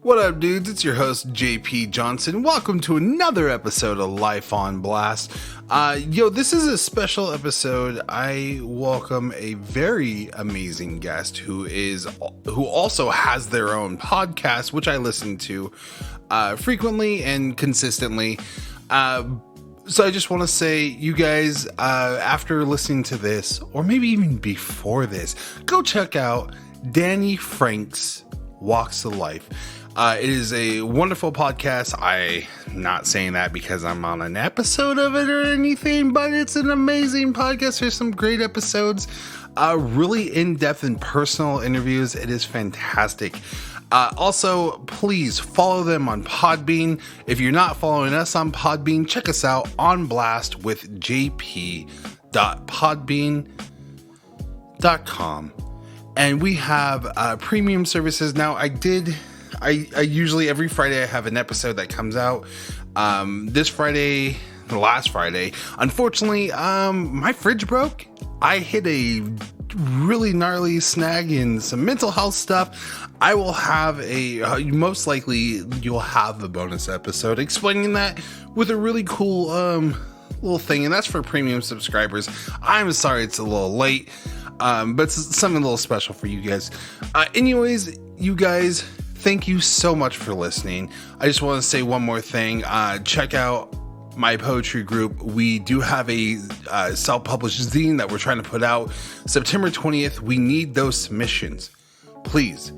What up, dudes? It's your host, JP Johnson. Welcome to another episode of Life on Blast. This is a special episode. I welcome a very amazing guest who also has their own podcast, which I listen to frequently and consistently. So I just want to say, you guys, after listening to this, or maybe even before this, go check out Danny Franc's Walks of Life. It is a wonderful podcast. I'm not saying that because I'm on an episode of it or anything, but it's an amazing podcast. There's some great episodes, really in-depth and personal interviews. It is fantastic. Also, please follow them on Podbean. If you're not following us on Podbean, check us out on Blast with jp.podbean.com. And we have premium services now. I usually every Friday I have an episode that comes out. Last Friday, unfortunately, my fridge broke. I hit a really gnarly snag in some mental health stuff. I will have most likely you'll have a bonus episode explaining that with a really cool little thing, and that's for premium subscribers. I'm sorry it's a little late, but it's something a little special for you guys. Anyways, you guys, thank you so much for listening. I just want to say one more thing. Check out my poetry group. We do have a self-published zine that we're trying to put out September 20th. We need those submissions. Please,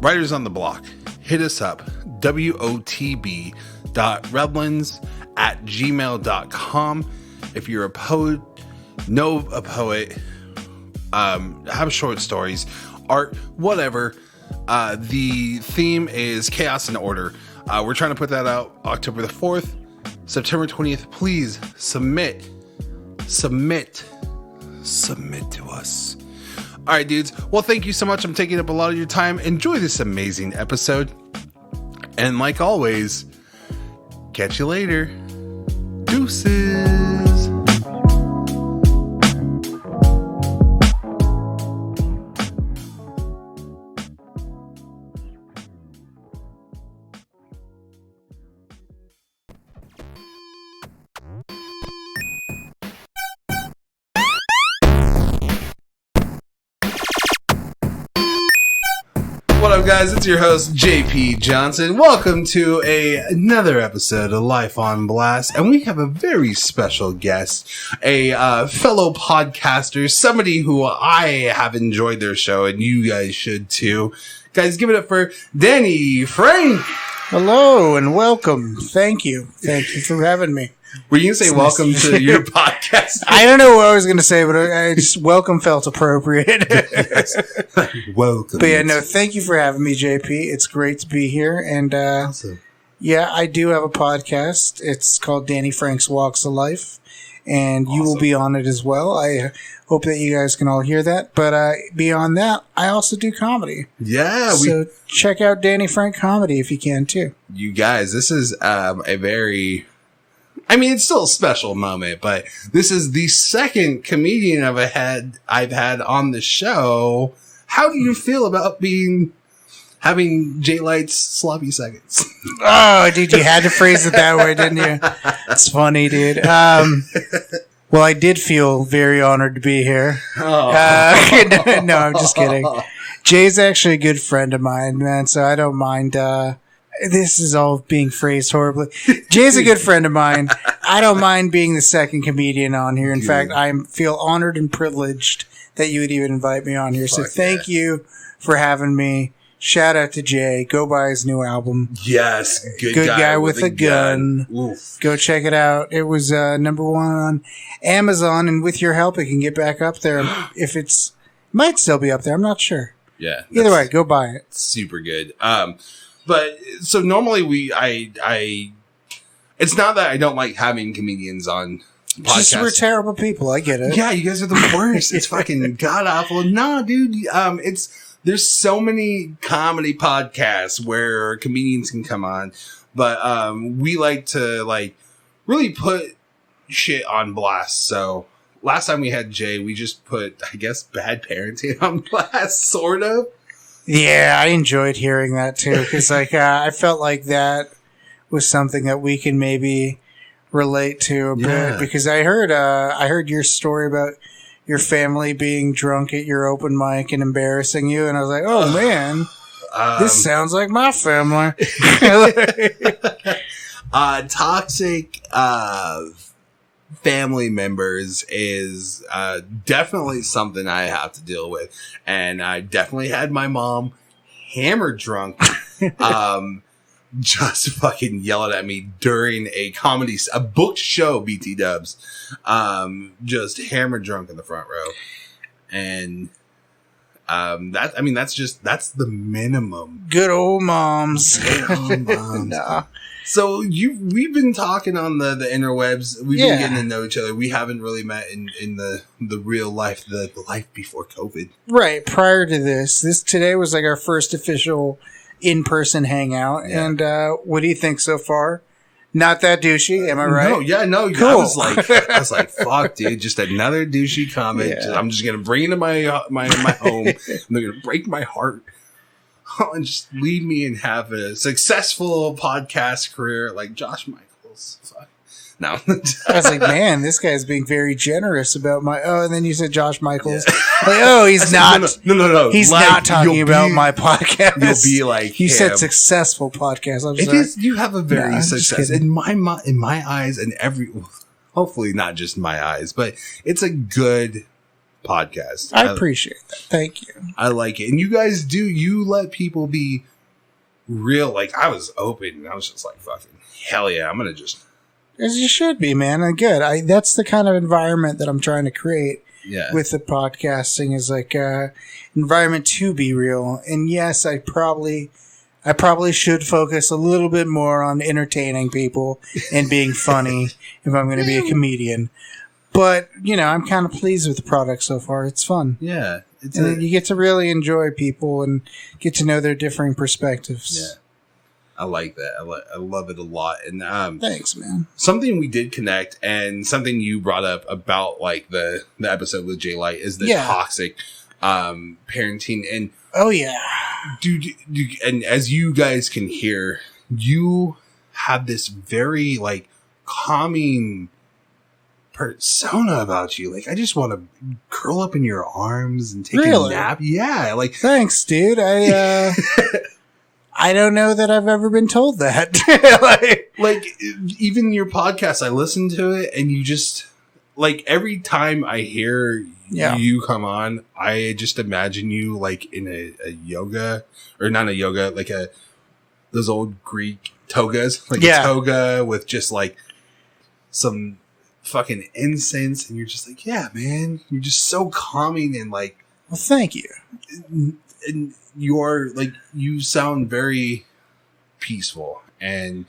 Writers on the Block, hit us up, wotb.redlands@gmail.com. If you're a poet, know a poet, have short stories, art, whatever. The theme is Chaos and Order. We're trying to put that out October the 4th, September 20th. Please submit to us. All right, dudes. Well, thank you so much. I'm taking up a lot of your time. Enjoy this amazing episode. And like always, catch you later. Deuces. What up, guys? It's your host, JP Johnson. Welcome to another episode of Life on Blast. And we have a very special guest, a fellow podcaster, somebody who I have enjoyed their show, and you guys should too. Guys, give it up for Danny Franc. Hello and welcome. Thank you. Thank you for having me. Were you going to say welcome to your podcast? I don't know what I was going to say, but I just welcome felt appropriate. Welcome. But yeah, no, thank you for having me, JP. It's great to be here. And awesome. Yeah, I do have a podcast. It's called Danny Franc's Walks of Life. And you will be on it as well. I hope that you guys can all hear that. But beyond that, I also do comedy. Yeah. So check out Danny Franc Comedy if you can, too. You guys, this is a very... it's still a special moment, but this is the second comedian I've had on the show. How do you feel about having Jay Light's sloppy seconds? Oh, dude, you had to phrase it that way, didn't you? It's funny, dude. Well, I did feel very honored to be here. Oh. No, I'm just kidding. Jay's actually a good friend of mine, man, so I don't mind... This is all being phrased horribly. Jay's a good friend of mine. I don't mind being the second comedian on here. In fact, I feel honored and privileged that you would even invite me on here. So thank you for having me. Shout out to Jay. Go buy his new album. Yes. Good guy with a gun. Go check it out. It was number 1 on Amazon, and with your help, it can get back up there. If might still be up there. I'm not sure. Yeah. Either way, go buy it. Super good. But so normally it's not that I don't like having comedians on podcasts. Just we're terrible people. I get it. Yeah, you guys are the worst. It's fucking god awful. Nah, dude. There's so many comedy podcasts where comedians can come on, but we like to really put shit on blast. So last time we had Jay, we just put, I guess, bad parenting on blast, sort of. Yeah, I enjoyed hearing that too, because like I felt like that was something that we can maybe relate to a bit. Because I heard your story about your family being drunk at your open mic and embarrassing you, and I was like, oh man, this sounds like my family. Toxic family members is definitely something I have to deal with, and I definitely had my mom hammered drunk, just fucking yelling at me during a booked show, BT Dubs, just hammered drunk in the front row, and that's the minimum. Good old moms. Good old moms. Nah. So we've been talking on the interwebs. We've been getting to know each other. We haven't really met in the real life, the life before COVID. Right. Prior to this today was like our first official in-person hangout. Yeah. And what do you think so far? Not that douchey, am I right? No. Cool. I was like, fuck, dude, just another douchey comment. Yeah. I'm just gonna bring it to my home. They're gonna break my heart. And just leave me and have a successful podcast career like Josh Michaels. Fuck. No. I was like, man, this guy's being very generous about my. Oh, and then you said Josh Michaels. Yeah. Like, oh, he's not. No. He's like, not talking about my podcast. You'll be like, you said successful podcast. I'm sorry. You have a very success in my eyes, and hopefully not just my eyes, but it's a good podcast. I appreciate that. Thank you. I like it. And you guys you let people be real. Like, I was open and I was just like, fucking hell yeah, I'm gonna just, as you should be, man. And good. That's the kind of environment that I'm trying to create with the podcasting, is like environment to be real. And yes, I probably should focus a little bit more on entertaining people and being funny if I'm going to be a comedian. But, I'm kind of pleased with the product so far. It's fun. Yeah. You get to really enjoy people and get to know their differing perspectives. Yeah. I like that. I love it a lot. And thanks, man. Something we did connect, and something you brought up about like the episode with Jay Light, is the toxic parenting. And oh yeah, dude, and as you guys can hear, you have this very like calming persona about you. Like, I just want to curl up in your arms and take a nap. Yeah, like, thanks, dude. I don't know that I've ever been told that. like even your podcast, I listen to it, and you just, like, every time I hear you come on, I just imagine you like in a yoga, or not a yoga, like those old Greek togas, like a toga with just like some fucking incense, and you're just like, yeah, man, you're just so calming, and like, well, thank you. And you're like, you sound very peaceful, and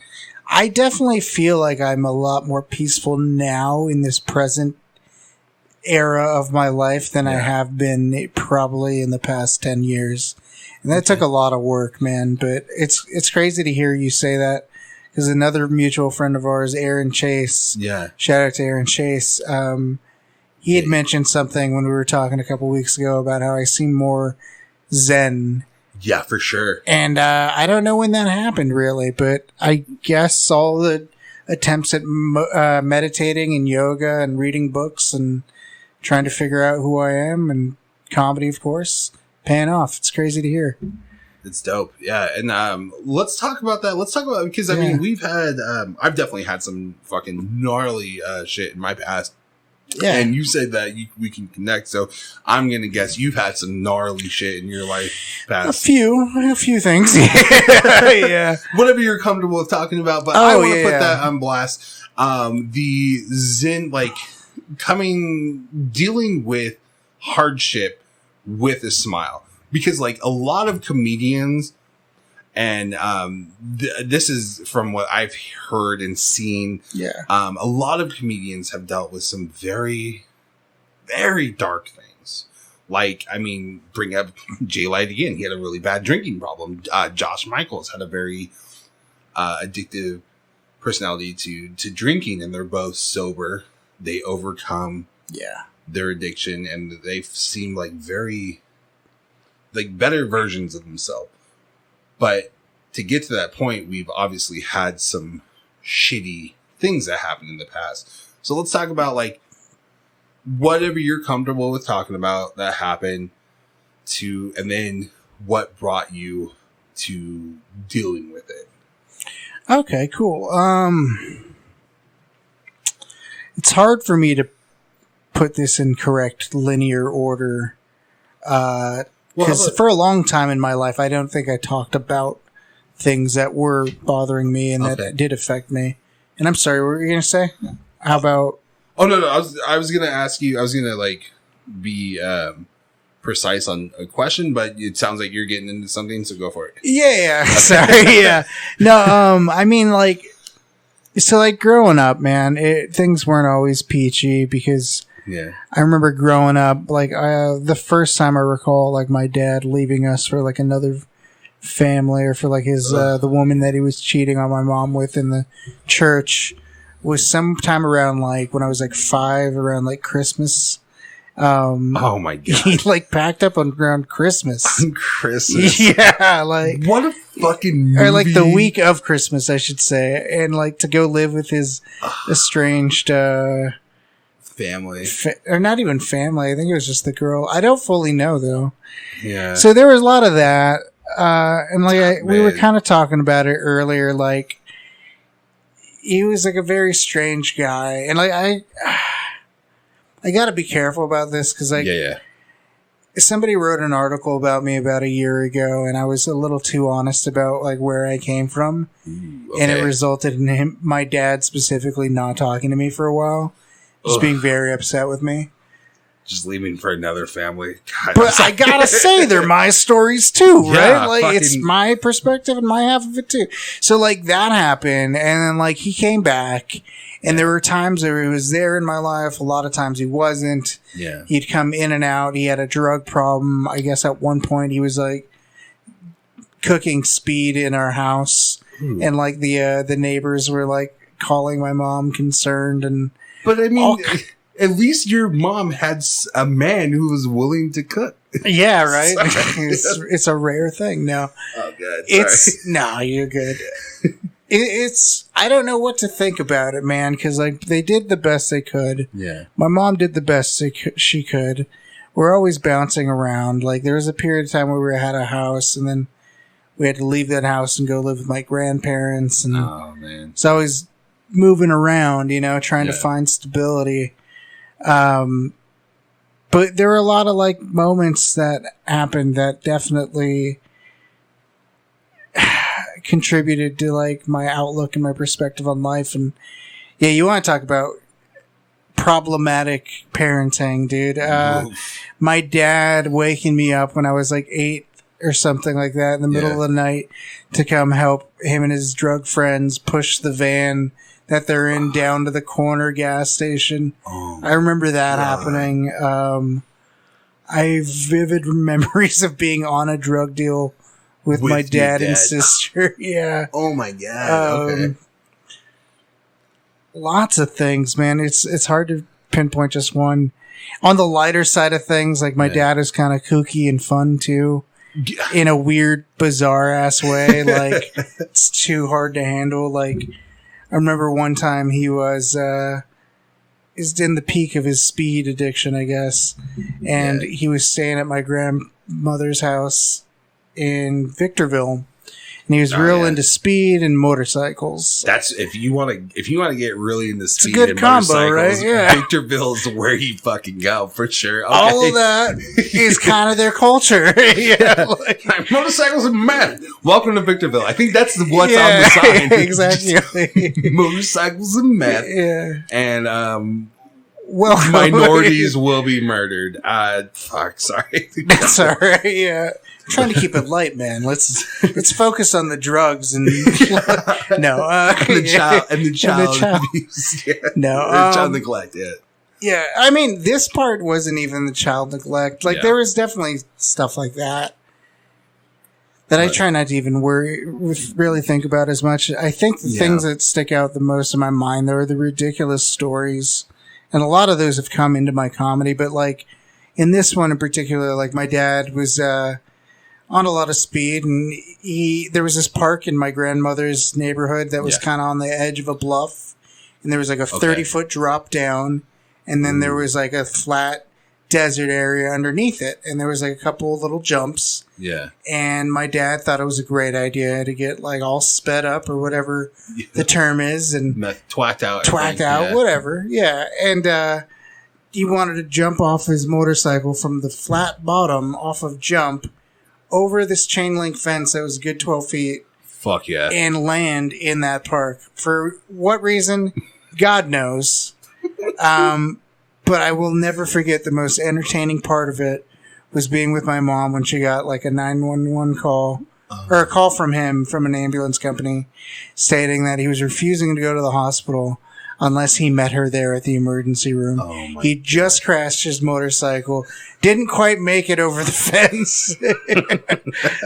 I definitely feel like I'm a lot more peaceful now in this present era of my life than I have been probably in the past 10 years. And that took a lot of work, man, but it's crazy to hear you say that. Because another mutual friend of ours, Aaron Chase, shout out to Aaron Chase, he had mentioned something when we were talking a couple weeks ago about how I seem more zen. Yeah, for sure. And I don't know when that happened, really, but I guess all the attempts at meditating and yoga and reading books and trying to figure out who I am, and comedy, of course, paying off. It's crazy to hear. It's dope. Yeah. And let's talk about that. Because I mean, we've had, I've definitely had some fucking gnarly shit in my past. Yeah. And you said that we can connect. So I'm going to guess you've had some gnarly shit in your life past. A few things. Yeah. Whatever you're comfortable with talking about. But I want to put that on blast. The Zen, like, dealing with hardship with a smile. Because, like, a lot of comedians, and this is from what I've heard and seen, a lot of comedians have dealt with some very, very dark things. Like, I mean, bring up Jay Light again. He had a really bad drinking problem. Josh Michaels had a very addictive personality to drinking, and they're both sober. They overcome their addiction, and they seem like very like better versions of themselves. But to get to that point, we've obviously had some shitty things that happened in the past. So let's talk about like whatever you're comfortable with talking about that happened and then what brought you to dealing with it. Okay, cool. It's hard for me to put this in correct linear order. Because for a long time in my life, I don't think I talked about things that were bothering me and that did affect me. And I'm sorry, what were you going to say? How about... Oh, no. I was going to ask you, I was going to like be precise on a question, but it sounds like you're getting into something, so go for it. Yeah. Sorry, yeah. No, I mean, like, so like growing up, man, things weren't always peachy because... Yeah, I remember growing up, like, the first time I recall, like, my dad leaving us for, like, another family or for, like, his, the woman that he was cheating on my mom with in the church was sometime around, like, when I was, like, 5, around, like, Christmas. Oh, my God. He, like, packed up around Christmas. On Christmas? Yeah, like... What a fucking movie. Or, like, the week of Christmas, I should say. And, like, to go live with his estranged, family. Or not even family. I think it was just the girl. I don't fully know, though. Yeah. So there was a lot of that. And like we were kind of talking about it earlier. Like, he was like a very strange guy. And like, I got to be careful about this because like, somebody wrote an article about me about a year ago and I was a little too honest about like where I came from. Ooh, okay. And it resulted in my dad specifically not talking to me for a while. Just being very upset with me. Just leaving for another family. God, but I gotta say, they're my stories too, right? Like, it's my perspective and my half of it too. So, like, that happened, and then, like, he came back, and there were times where he was there in my life, a lot of times he wasn't. Yeah. He'd come in and out. He had a drug problem. I guess at one point he was, like, cooking speed in our house, and, like, the neighbors were, like, calling my mom concerned, and... But I mean, at least your mom had a man who was willing to cook. Yeah, right. It's a rare thing. No, oh god, no, you're good. It's I don't know what to think about it, man. Because like they did the best they could. Yeah, my mom did the best she could. We're always bouncing around. Like there was a period of time where we had a house, and then we had to leave that house and go live with my grandparents. And oh man, it's always moving around, you know, trying to find stability. But there were a lot of like moments that happened that definitely contributed to like my outlook and my perspective on life. And yeah, you want to talk about problematic parenting, dude. My dad waking me up when I was like 8 or something like that in the middle of the night to come help him and his drug friends push the van that they're in down to the corner gas station. I remember that happening. I have vivid memories of being on a drug deal with my dad and sister. Yeah. Oh my god. Okay. Lots of things, man. It's hard to pinpoint just one. On the lighter side of things, like my dad is kind of kooky and fun too. In a weird, bizarre ass way. Like it's too hard to handle. Like I remember one time he was in the peak of his speed addiction, I guess, and he was staying at my grandmother's house in Victorville, and he was real into speed and motorcycles. That's if you want to get really into speed. It's a good and combo, right? Yeah, Victorville is where you fucking go for sure. Okay. All of that is kind of their culture. Yeah, like, motorcycles and meth. Welcome to Victorville. I think that's what's on the sign. Exactly. Motorcycles and meth. Yeah, and well, minorities will be murdered. Fuck, sorry. That's all right. Yeah. I'm trying to keep it light, man. Let's focus on the drugs and the child abuse. Yeah. No, child neglect. Yeah. Yeah, I mean, this part wasn't even the child neglect. Like there was definitely stuff like that I try not to even really think about as much. I think the things that stick out the most in my mind though are the ridiculous stories, and a lot of those have come into my comedy. But like in this one in particular, like my dad was. on a lot of speed, and there was this park in my grandmother's neighborhood that was kind of on the edge of a bluff, and there was like a 30-foot drop down, and then there was like a flat desert area underneath it, and there was like a couple of little jumps. Yeah. And my dad thought it was a great idea to get like all sped up or whatever the term is, and twacked out, whatever. Yeah. And he wanted to jump off his motorcycle from the flat bottom off of jump over this chain link fence that was a good 12 feet. Fuck yeah. And land in that park. For what reason? God knows. But I will never forget the most entertaining part of it was being with my mom when she got like a 911 call or a call from him from an ambulance company stating that he was refusing to go to the hospital unless he met her there at the emergency room. He just crashed his motorcycle, didn't quite make it over the fence,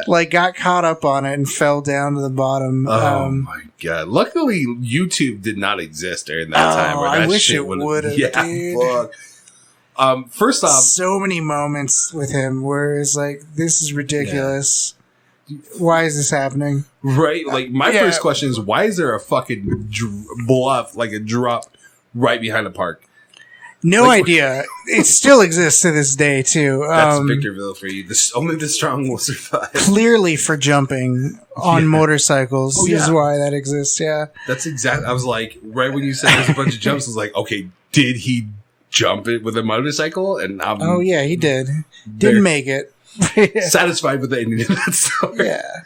like got caught up on it and fell down to the bottom. Oh my God. Luckily, YouTube did not exist during that time. Where that I wish shit it would have, yeah, dude. Fuck. First off, so many moments with him where it's like, this is ridiculous. Why is this happening? Right? Like, my first question is, why is there a fucking bluff, like a drop right behind the park? No idea. It still exists to this day, too. That's Victorville for you. Only the strong will survive. Clearly for jumping on motorcycles is why that exists, That's exactly... I was like, right when you said there's a bunch of jumps, I was like, okay, did he jump it with a motorcycle? And he did. Didn't make it. Satisfied with the ending of that story. Yeah.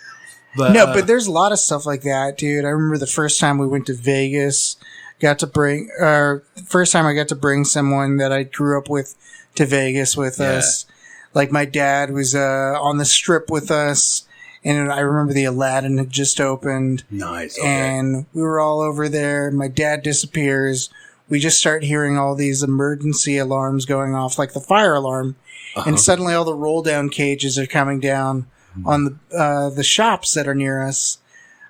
But there's a lot of stuff like that, dude. I remember the first time we went to Vegas, first time I got to bring someone that I grew up with to Vegas with us. Like my dad was on the Strip with us, and I remember the Aladdin had just opened. Nice. Okay. And we were all over there. My dad disappears. We just start hearing all these emergency alarms going off, like the fire alarm. And suddenly all the roll down cages are coming down on the shops that are near us.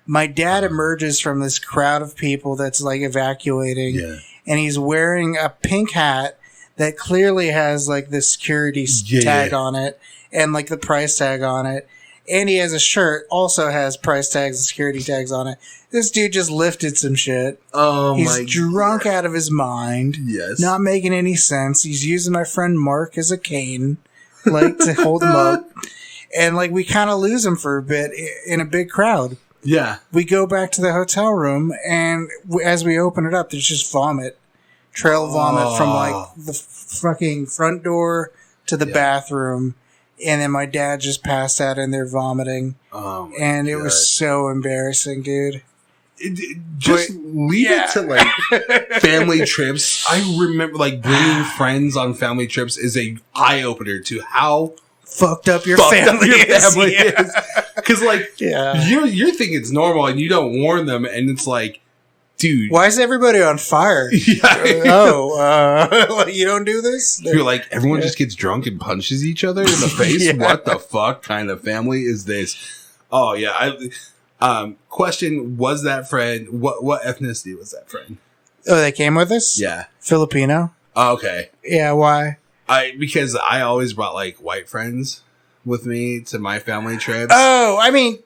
My dad emerges from this crowd of people that's like evacuating, and he's wearing a pink hat that clearly has like the security tag on it and like the price tag on it. And he has a shirt, also has price tags and security tags on it. This dude just lifted some shit. He's drunk out of his mind. Yes. Not making any sense. He's using my friend Mark as a cane, like, to hold him up. And, like, we kind of lose him for a bit in a big crowd. Yeah. We go back to the hotel room, and as we open it up, there's just vomit. Trail vomit from, like, the fucking front door to the bathroom. And then my dad just passed out in there vomiting. And it was so embarrassing, dude. Leave it to, like, family trips. I remember, like, bringing friends on family trips is a eye-opener to how fucked up your family is. Because, like, you're thinking it's normal and you don't warn them, and it's like, dude. Why is everybody on fire? You don't do this? You're like, everyone just gets drunk and punches each other in the face? What the fuck kind of family is this? Oh, yeah. Question, was that friend, what ethnicity was that friend? Oh, they came with us? Yeah. Filipino. Oh, okay. Yeah, why? Because I always brought, like, white friends with me to my family trips. Oh, I mean,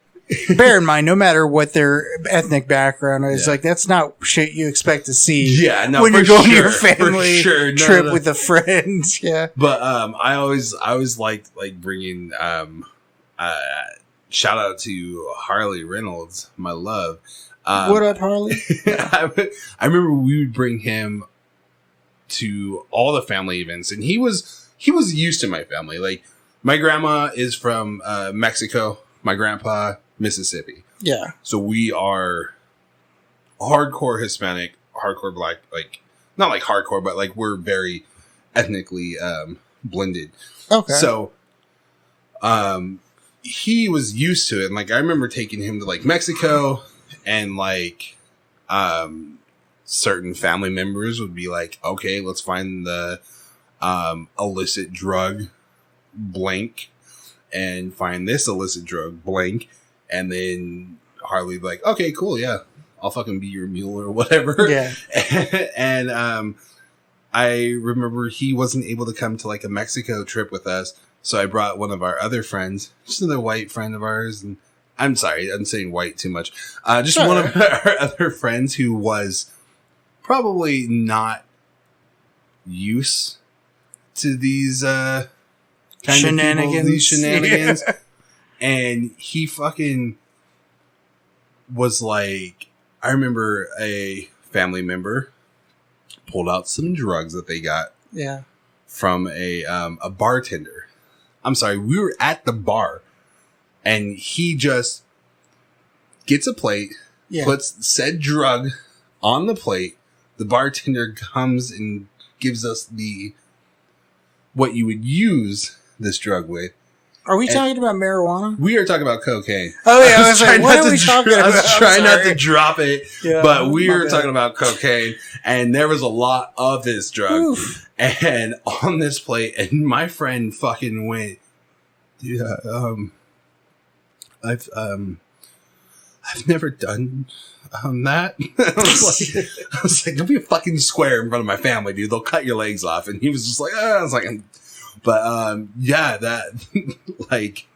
bear in mind, no matter what their ethnic background is, like, that's not shit you expect to see. Yeah, no, when you're going to your family trip with a friend. Yeah. But I always liked, like, bringing shout out to Harley Reynolds, my love. What up, Harley? I remember we would bring him to all the family events, and he was used to my family. Like, my grandma is from Mexico, my grandpa Mississippi. Yeah. So we are hardcore Hispanic, hardcore black, like, not like hardcore, but like we're very ethnically blended. Okay. So he was used to it. And like, I remember taking him to like Mexico, and like certain family members would be like, okay, let's find the illicit drug blank and find this illicit drug blank. And then Harley would be like, okay, cool. Yeah. I'll fucking be your mule or whatever. Yeah. And I remember he wasn't able to come to like a Mexico trip with us. So I brought one of our other friends, just another white friend of ours. And I'm sorry, I'm saying white too much. Just one of our other friends who was probably not used to these shenanigans. These shenanigans. Yeah. And he fucking was like, I remember a family member pulled out some drugs that they got from a bartender. I'm sorry, we were at the bar and he just gets a plate, puts said drug on the plate. The bartender comes and gives us what you would use this drug with. Are we talking about marijuana? We are talking about cocaine. Oh, yeah. I was like, what are we talking about? I was trying not to drop it, but we were talking about cocaine, and there was a lot of this drug. Oof. And on this plate, and my friend fucking went, I've never done that. I was like, don't be a fucking square in front of my family, dude. They'll cut your legs off. And he was just like, I was like, but that like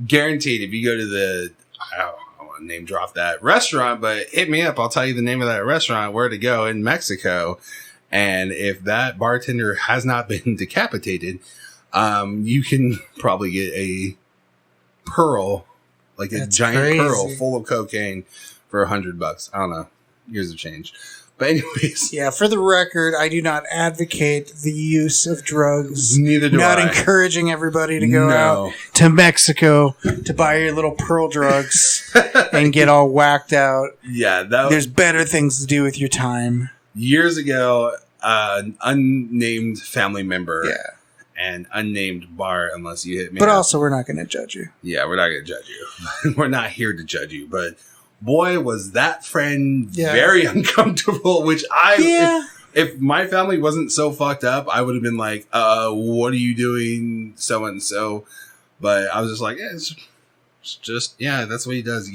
guaranteed if you go to I don't want to name drop that restaurant, but hit me up. I'll tell you the name of that restaurant, where to go in Mexico. And if that bartender has not been decapitated, you can probably get a pearl, like a giant pearl full of cocaine for $100. I don't know. Years of change. But anyways. Yeah, for the record, I do not advocate the use of drugs. Neither do I. Not I. encouraging everybody to go out to Mexico to buy your little pearl drugs and get all whacked out. Yeah. There's better things to do with your time. Years ago, an unnamed family member and unnamed bar, unless you hit me. But also, we're not going to judge you. Yeah, we're not going to judge you. We're not here to judge you, but boy, was that friend very uncomfortable, which if my family wasn't so fucked up, I would have been like, what are you doing, so-and-so? But I was just like, it's just, that's what he does.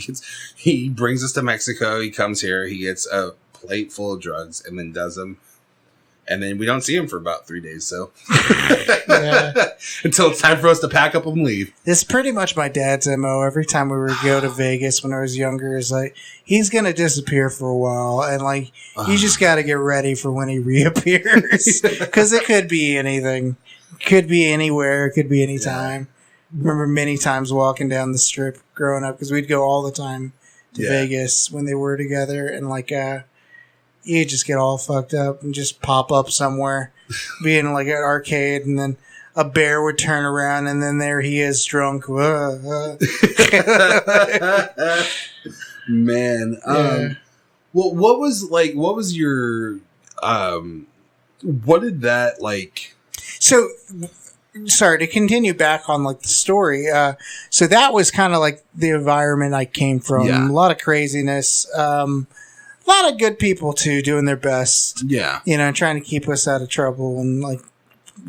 He brings us to Mexico. He comes here. He gets a plate full of drugs and then does them. And then we don't see him for about 3 days, so. Until it's time for us to pack up and leave. It's pretty much my dad's MO. Every time we would go to Vegas when I was younger, it's like, he's going to disappear for a while. And, like, you just got to get ready for when he reappears. Because it could be anything. It could be anywhere. It could be anytime. Remember many times walking down the strip growing up, because we'd go all the time to Vegas when they were together. And, like, you just get all fucked up and just pop up somewhere, be in like an arcade, and then a bear would turn around, and then there he is, drunk. Man, well, what was your, what did that like? So, sorry to continue back on like the story. So that was kind of like the environment I came from. A lot of craziness. A lot of good people too, doing their best. Yeah, trying to keep us out of trouble and like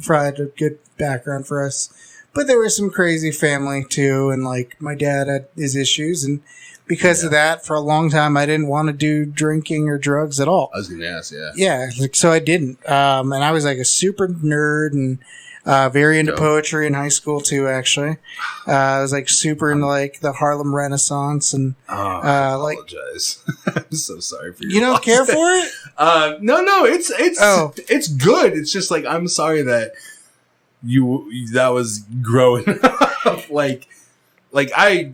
provide a good background for us. But there was some crazy family too, and like my dad had his issues, and because of that, for a long time, I didn't want to do drinking or drugs at all. I was gonna ask, so I didn't. And I was like a super nerd and very into poetry in high school too. Actually, I was like super into like the Harlem Renaissance and I apologize. I'm so sorry for you. You don't care for it? No, it's good. It's just like I'm sorry that that was growing up. like I.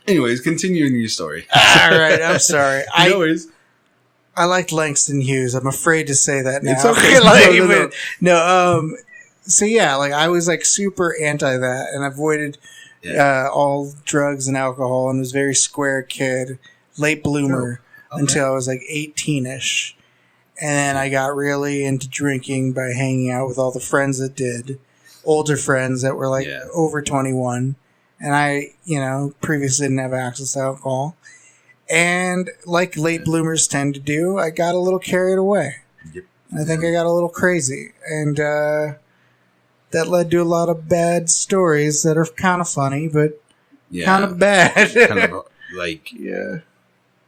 Anyways, continuing your story. All right, I'm sorry. No worries. I liked Langston Hughes. I'm afraid to say that now. It's okay. So yeah, like I was like super anti that and avoided all drugs and alcohol, and was a very square kid, late bloomer until I was like 18ish. And then I got really into drinking by hanging out with all the friends that did, older friends that were like over 21. And I, previously didn't have access to alcohol. And like late bloomers tend to do, I got a little carried away. Yep. I think I got a little crazy. And that led to a lot of bad stories that are kind of funny, but kind of bad. Kind of like,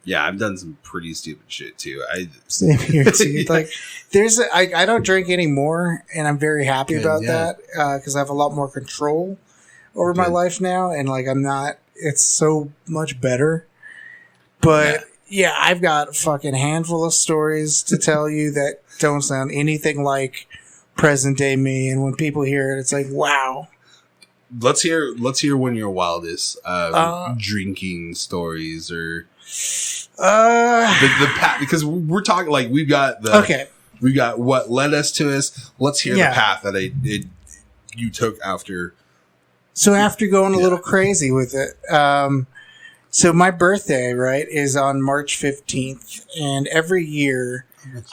Yeah, I've done some pretty stupid shit too. Same here too. Like, I don't drink anymore, and I'm very happy about that because I have a lot more control over my life now, and like I'm not. It's so much better. But yeah, I've got a fucking handful of stories to tell you that don't sound anything like present day me, and when people hear it, it's like, wow. Let's hear one of your wildest drinking stories or the because we're talking like we've got what led us to this. Let's hear the path that you took after. So after going a little crazy with it, so my birthday is on March 15th, and every year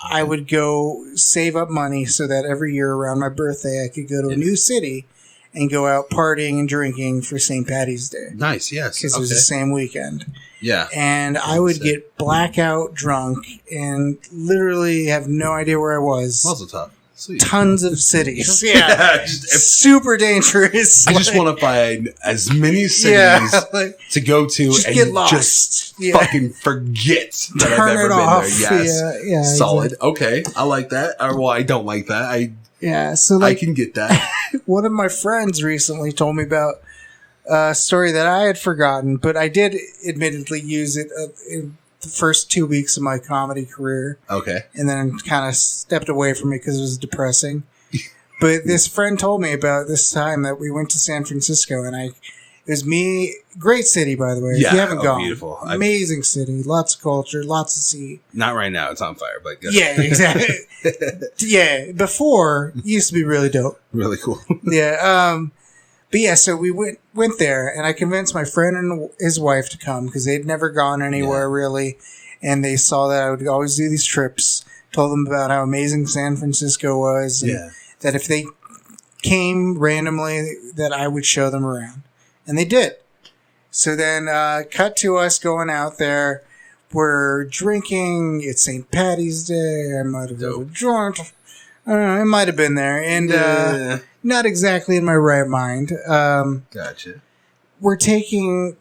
I would go save up money so that every year around my birthday I could go to a new city and go out partying and drinking for St. Patty's Day. Nice, yes. Because it was the same weekend. Yeah. And I would get blackout drunk and literally have no idea where I was. Muzzle top. Sweet. Tons of cities. Yeah. Super dangerous. I just want to find as many cities to go to and get lost. Just fucking forget that I've ever been there. Yes. Yeah, solid. Exactly. Okay. I like that. Well, I don't like that. So I can get that. One of my friends recently told me about a story that I had forgotten, but I did admittedly use it in the first 2 weeks of my comedy career. Okay. And then kind of stepped away from it because it was depressing. But this friend told me about this time that we went to San Francisco, and it was me. Great city, by the way. Yeah, if you haven't gone. Beautiful. Amazing city. Lots of culture, lots to see. Not right now. It's on fire, but good. Yeah, exactly. Yeah, before, it used to be really dope. Really cool. Yeah. But yeah, so we went there, and I convinced my friend and his wife to come because they'd never gone anywhere really, and they saw that I would always do these trips. Told them about how amazing San Francisco was, and that if they came randomly, that I would show them around, and they did. So then, cut to us going out there. We're drinking. It's St. Patty's Day. I might have overdrawn. I might have been there, and not exactly in my right mind. Gotcha. We're taking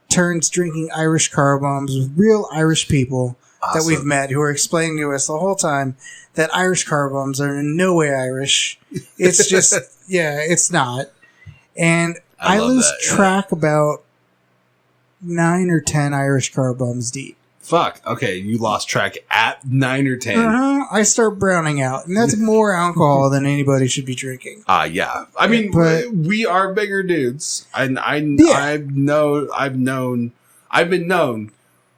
turns drinking Irish car bombs with real Irish people that we've met who are explaining to us the whole time that Irish car bombs are in no way Irish. It's just, it's not. And I lose track about 9 or 10 Irish car bombs deep. Fuck. Okay, you lost track at 9 or 10. I start browning out, and that's more alcohol than anybody should be drinking. Yeah. I mean, we are bigger dudes, and I've been known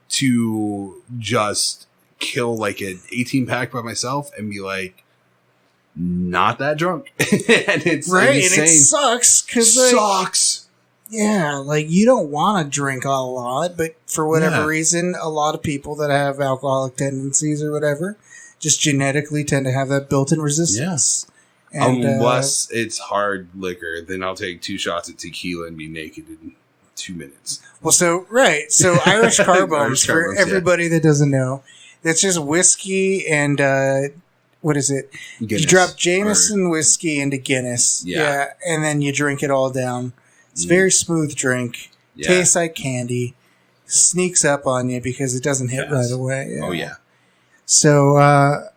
to just kill like an 18 pack by myself and be like, not that drunk, and it's insane. And it sucks because sucks. Yeah, like you don't want to drink a lot, but for whatever reason, a lot of people that have alcoholic tendencies or whatever just genetically tend to have that built-in resistance. Yeah. And, unless it's hard liquor, then I'll take 2 shots of tequila and be naked in 2 minutes. Well, so Irish car bombs, for everybody that doesn't know, that's just whiskey and what is it? Guinness. You drop Jameson whiskey into Guinness, and then you drink it all down. It's a very smooth drink. Yeah. Tastes like candy. Sneaks up on you because it doesn't hit right away. Yeah. Oh, yeah. So, I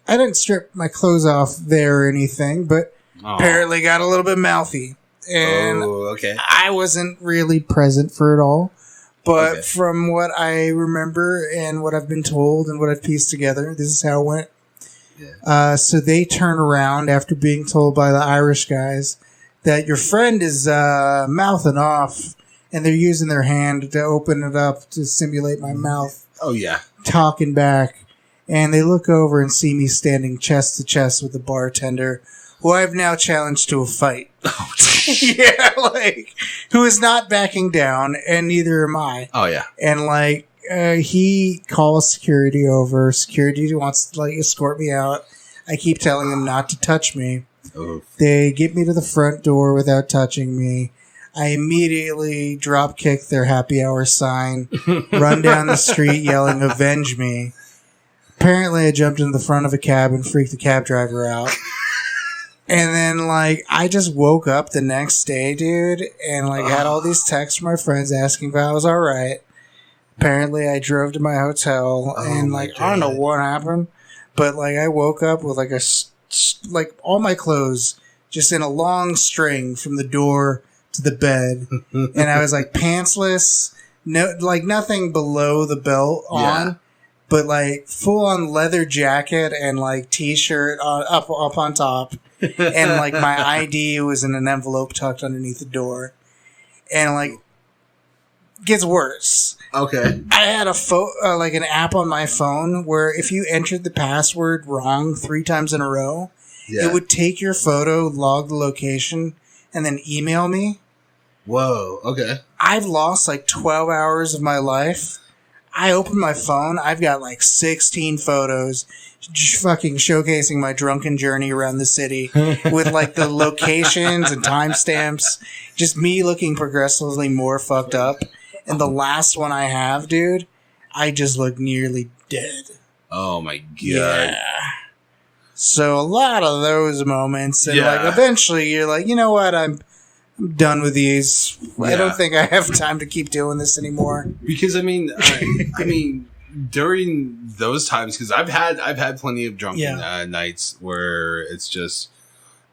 didn't strip my clothes off there or anything, but apparently got a little bit mouthy. And I wasn't really present for it all. But from what I remember and what I've been told and what I've pieced together, this is how it went. Yeah. So they turn around after being told by the Irish guys that your friend is mouthing off, and they're using their hand to open it up to simulate my mouth. Oh, yeah. Talking back. And they look over and see me standing chest to chest with the bartender, who I've now challenged to a fight. Oh, yeah, who is not backing down, and neither am I. Oh, yeah. And, he calls security over. Security wants to, escort me out. I keep telling them not to touch me. Oof. They get me to the front door without touching me. I immediately drop kick their happy hour sign, run down the street yelling, "Avenge me." Apparently, I jumped into the front of a cab and freaked the cab driver out. And then, I just woke up the next day, dude, and, had all these texts from my friends asking if I was all right. Apparently, I drove to my hotel and like I don't know what happened, but like I woke up with like like all my clothes just in a long string from the door to the bed, and I was like pantsless, no, like nothing below the belt on, but like full on leather jacket and like t-shirt up on top, and like my ID was in an envelope tucked underneath the door, and like gets worse. Okay. I had like an app on my phone where if you entered the password wrong 3 times in a row, it would take your photo, log the location, and then email me. Whoa. Okay. I've lost like 12 hours of my life. I opened my phone. I've got like 16 photos fucking showcasing my drunken journey around the city with like the locations and timestamps. Just me looking progressively more fucked up. And the last one I have, dude, I just look nearly dead. Oh my god. Yeah. So a lot of those moments, and like eventually you're like, you know what, I'm done with these. I don't think I have time to keep doing this anymore. Because I mean, during those times, because I've had plenty of drunken nights where it's just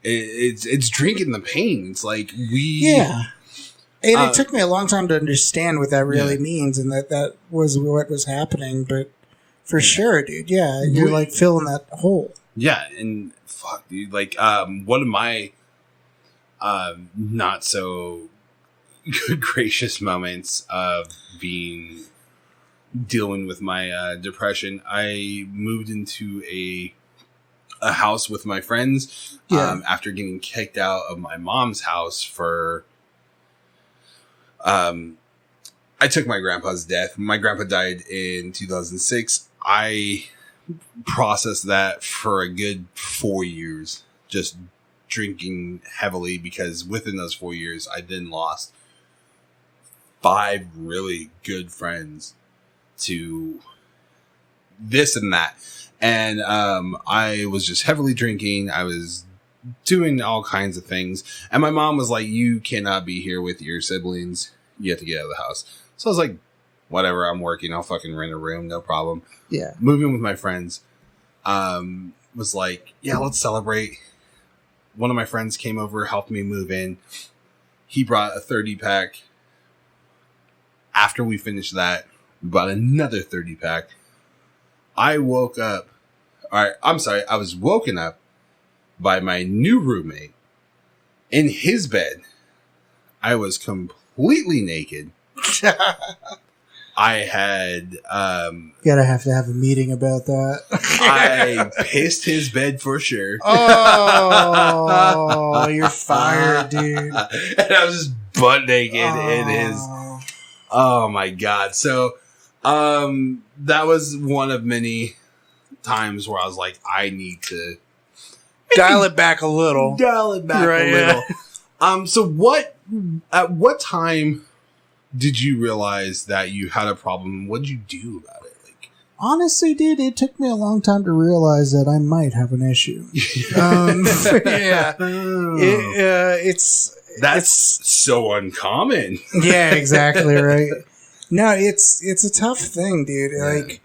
it's drinking the pain. It's like And it took me a long time to understand what that really means, and that was what was happening. But for sure, dude, you're like filling that hole. Yeah, and fuck, dude, like one of my not so good gracious moments of dealing with my depression. I moved into a house with my friends after getting kicked out of my mom's house for. I took my grandpa's death. My grandpa died in 2006. I processed that for a good 4 years, just drinking heavily, because within those 4 years, I then lost 5 really good friends to this and that. And I was just heavily drinking. I was doing all kinds of things. And my mom was like, you cannot be here with your siblings. You have to get out of the house. So I was like, whatever, I'm working. I'll fucking rent a room. No problem. Yeah. Moving with my friends. Was like, yeah, let's celebrate. One of my friends came over, helped me move in. He brought a 30-pack. After we finished that, we bought another 30-pack. I woke up. All right, I'm sorry. I was woken up by my new roommate in his bed. I was completely naked. I had gotta have to have a meeting about that. I pissed his bed for sure. Oh, you're fired, dude. And I was just butt naked in his. Oh my god. So that was one of many times where I was like, I need to dial it back a little. So at what time did you realize that you had a problem? What did you do about it? Like, honestly, dude, it took me a long time to realize that I might have an issue. It's so uncommon. Yeah, exactly right. No, it's a tough thing, dude. Yeah. Like,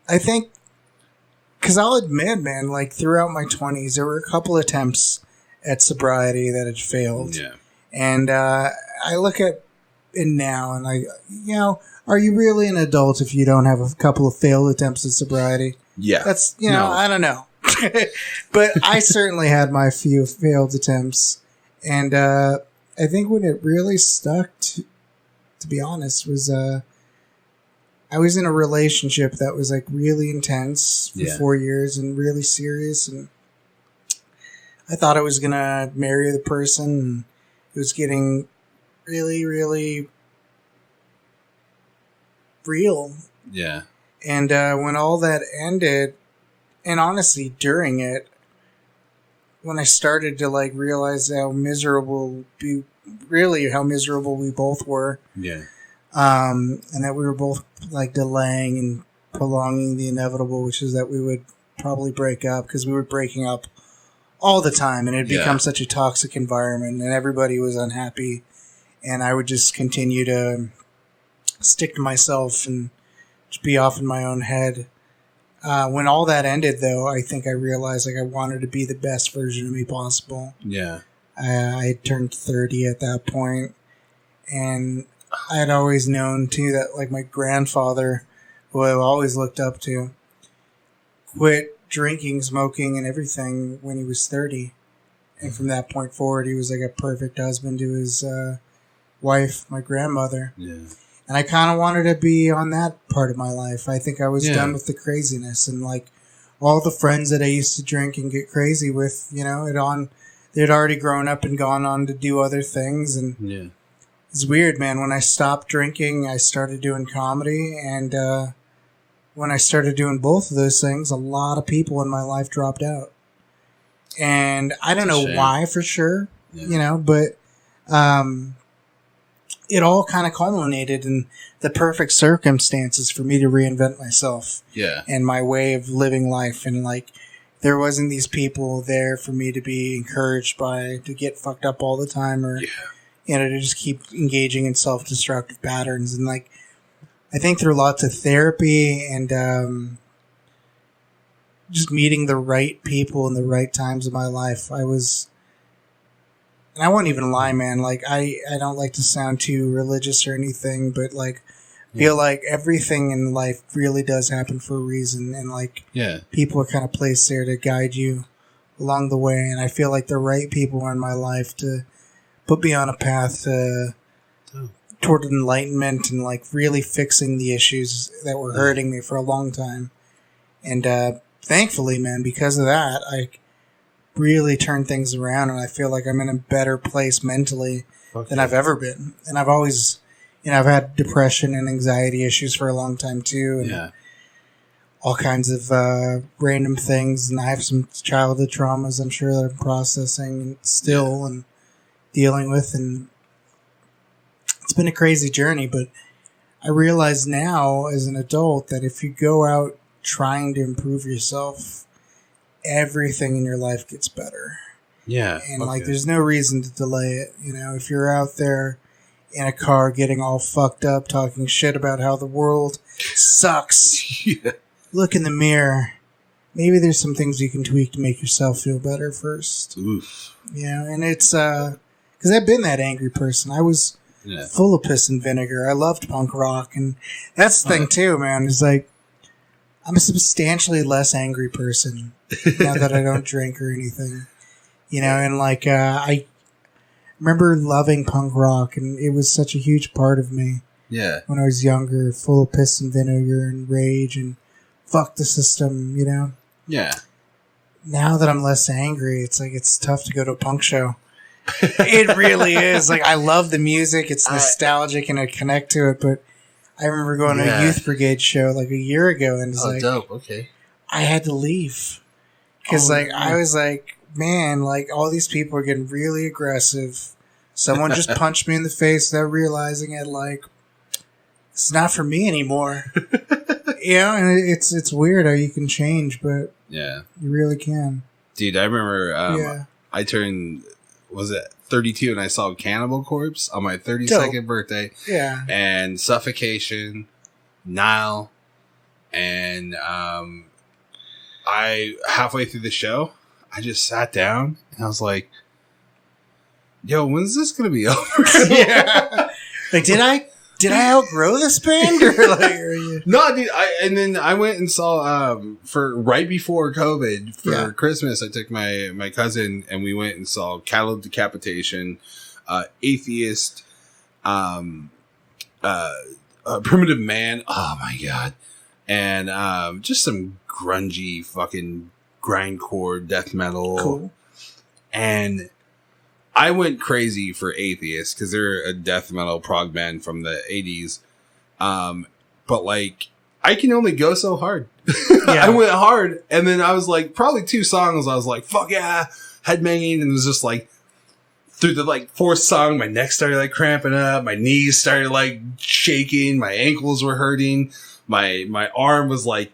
I think, because I'll admit, man, like throughout my 20s, there were a couple attempts at sobriety that had failed. Yeah. And I look at it now and are you really an adult if you don't have a couple of failed attempts at sobriety? Yeah. That's, I don't know. But I certainly had my few failed attempts. And I think when it really stuck, to be honest, was I was in a relationship that was like really intense for 4 years and really serious. And I thought I was going to marry the person. And it was getting really, really real. Yeah. And when all that ended, and honestly, during it, when I started to like realize how miserable we both were. Yeah. And that we were both like delaying and prolonging the inevitable, which is that we would probably break up, because we were breaking up all the time, and it had become such a toxic environment, and everybody was unhappy, and I would just continue to stick to myself and just be off in my own head. When all that ended, though, I think I realized like I wanted to be the best version of me possible. Yeah. I had turned 30 at that point, and I had always known too that like my grandfather, who I always looked up to, quit drinking, smoking, and everything when he was 30. And from that point forward, he was like a perfect husband to his wife, my grandmother. Yeah. And I kind of wanted to be on that part of my life. I think I was done with the craziness. And like all the friends that I used to drink and get crazy with, you know, they'd already grown up and gone on to do other things. And it's weird, man. When I stopped drinking, I started doing comedy. And when I started doing both of those things, a lot of people in my life dropped out. And I don't know why for sure, you know, but it all kind of culminated in the perfect circumstances for me to reinvent myself and my way of living life. And like, there wasn't these people there for me to be encouraged by, to get fucked up all the time or, you know, to just keep engaging in self-destructive patterns. And like, I think through lots of therapy and just meeting the right people in the right times of my life, and I won't even lie, man. Like, I don't like to sound too religious or anything, but like, feel like everything in life really does happen for a reason. And like, people are kind of placed there to guide you along the way. And I feel like the right people are in my life to put me on a path toward enlightenment and like really fixing the issues that were hurting me for a long time. And thankfully, man, because of that, I really turned things around, and I feel like I'm in a better place mentally than I've ever been. And I've always, you know, I've had depression and anxiety issues for a long time too, and all kinds of random things. And I have some childhood traumas I'm sure that I'm processing still and dealing with. And it's been a crazy journey, but I realize now as an adult that if you go out trying to improve yourself, everything in your life gets better. And like, there's no reason to delay it. You know, if you're out there in a car getting all fucked up, talking shit about how the world sucks, look in the mirror. Maybe there's some things you can tweak to make yourself feel better first. You know, and it's, cause I've been that angry person. I was full of piss and vinegar. I loved punk rock. And that's the thing too, man, is like, I'm a substantially less angry person now that I don't drink or anything, you know, and like, I remember loving punk rock, and it was such a huge part of me when I was younger, full of piss and vinegar and rage and fuck the system, you know? Now that I'm less angry, it's like, it's tough to go to a punk show. It really is. Like, I love the music. It's nostalgic and I connect to it, but I remember going to a Youth Brigade show like a year ago, and it's like, dope. Okay. I had to leave because I was like, man, like all these people are getting really aggressive. Someone just punched me in the face without realizing it. Like, it's not for me anymore. You know, and it's weird how you can change, but you really can. Dude, I remember I turned, was it 32, and I saw Cannibal Corpse on my 32nd birthday. And Suffocation, Nile, and I halfway through the show, I just sat down and I was like, "Yo, when's this gonna be over?" Like, did I outgrow this band, or like, are you... No, dude. And then I went and saw for right before COVID for Christmas. I took my cousin and we went and saw Cattle Decapitation, Atheist, Primitive Man. Oh my god! And just some grungy fucking grindcore death metal. Cool. And I went crazy for Atheist because they're a death metal prog band from the 80s. But like, I can only go so hard. I went hard. And then I was like, probably 2 songs, I was like, fuck yeah, headbanging. And it was just like, through the like 4th song, my neck started like cramping up. My knees started like shaking. My ankles were hurting. My arm was like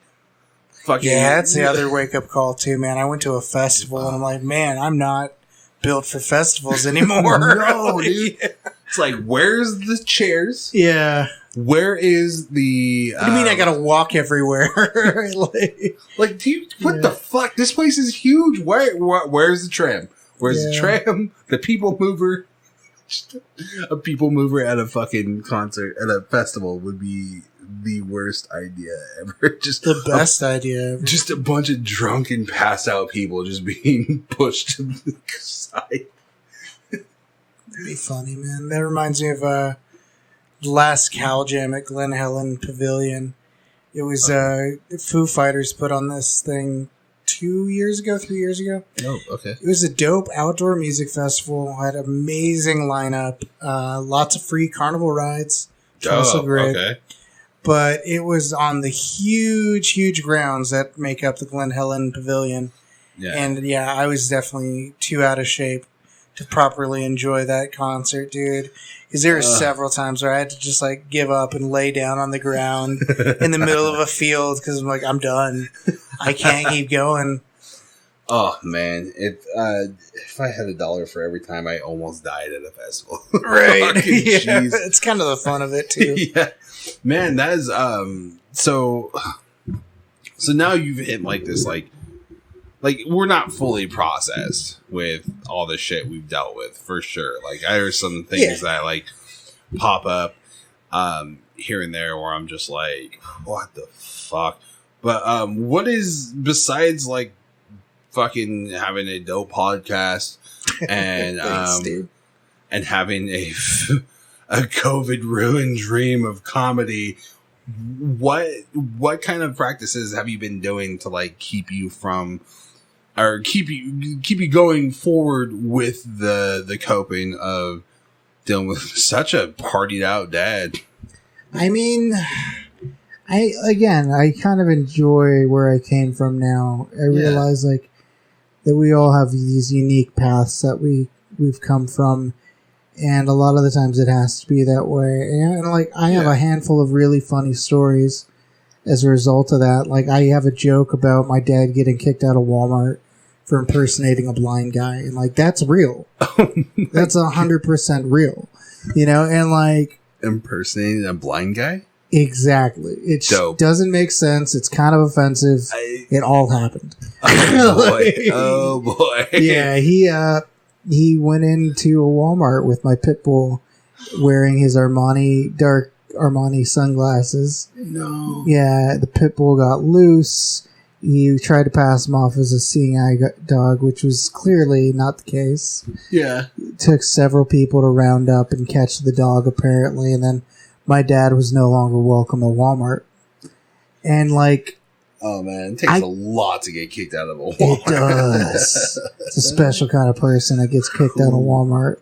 fucking. Yeah, that's the other wake up call too, man. I went to a festival and I'm like, man, I'm not built for festivals anymore. No, dude. It's like, where's the chairs? Yeah. Where is the? What do you mean I gotta walk everywhere? like, do you? What the fuck? This place is huge. Where's the tram? Where's the tram? The people mover. A people mover at a fucking concert at a festival would be the worst idea ever. Just the best idea ever. Just a bunch of drunken, passed out people just being pushed to the side. It'd be funny, man. That reminds me of the last Cal Jam at Glen Helen Pavilion. It was Foo Fighters put on this thing 3 years ago. Oh, okay. It was a dope outdoor music festival. Had an amazing lineup. Lots of free carnival rides. Also great. Okay. But it was on the huge grounds that make up the Glen Helen Pavilion. Yeah. And yeah, I was definitely too out of shape to properly enjoy that concert, dude. Because there were several times where I had to just like give up and lay down on the ground in the middle of a field because I'm like, I'm done. I can't keep going. Oh man, if I had $1 for every time I almost died at a festival, right? Yeah, it's kind of the fun of it too. Yeah, man, that is So now you've hit like this like we're not fully processed with all the shit we've dealt with for sure. Like there's some things that like pop up here and there where I'm just like, what the fuck? But what is besides like fucking having a dope podcast and Thanks, and having a COVID ruined dream of comedy? What kind of practices have you been doing to like keep you going forward with the coping of dealing with such a partied out dad? I mean, I kind of enjoy where I came from now. I realize like that we all have these unique paths that we've come from, and a lot of the times it has to be that way. And like I have a handful of really funny stories as a result of that. Like I have a joke about my dad getting kicked out of Walmart for impersonating a blind guy, and like that's real. That's 100% real, you know. And like impersonating a blind guy. Exactly. It doesn't make sense. It's kind of offensive. It all happened. Oh boy! Oh boy! Yeah, he went into a Walmart with my pit bull, wearing his dark Armani sunglasses. No. Yeah, the pit bull got loose. He tried to pass him off as a seeing eye dog, which was clearly not the case. Yeah. It took several people to round up and catch the dog, apparently, and then my dad was no longer welcome at Walmart. And like, oh man, it takes a lot to get kicked out of a Walmart. It does. It's a special kind of person that gets kicked out of Walmart.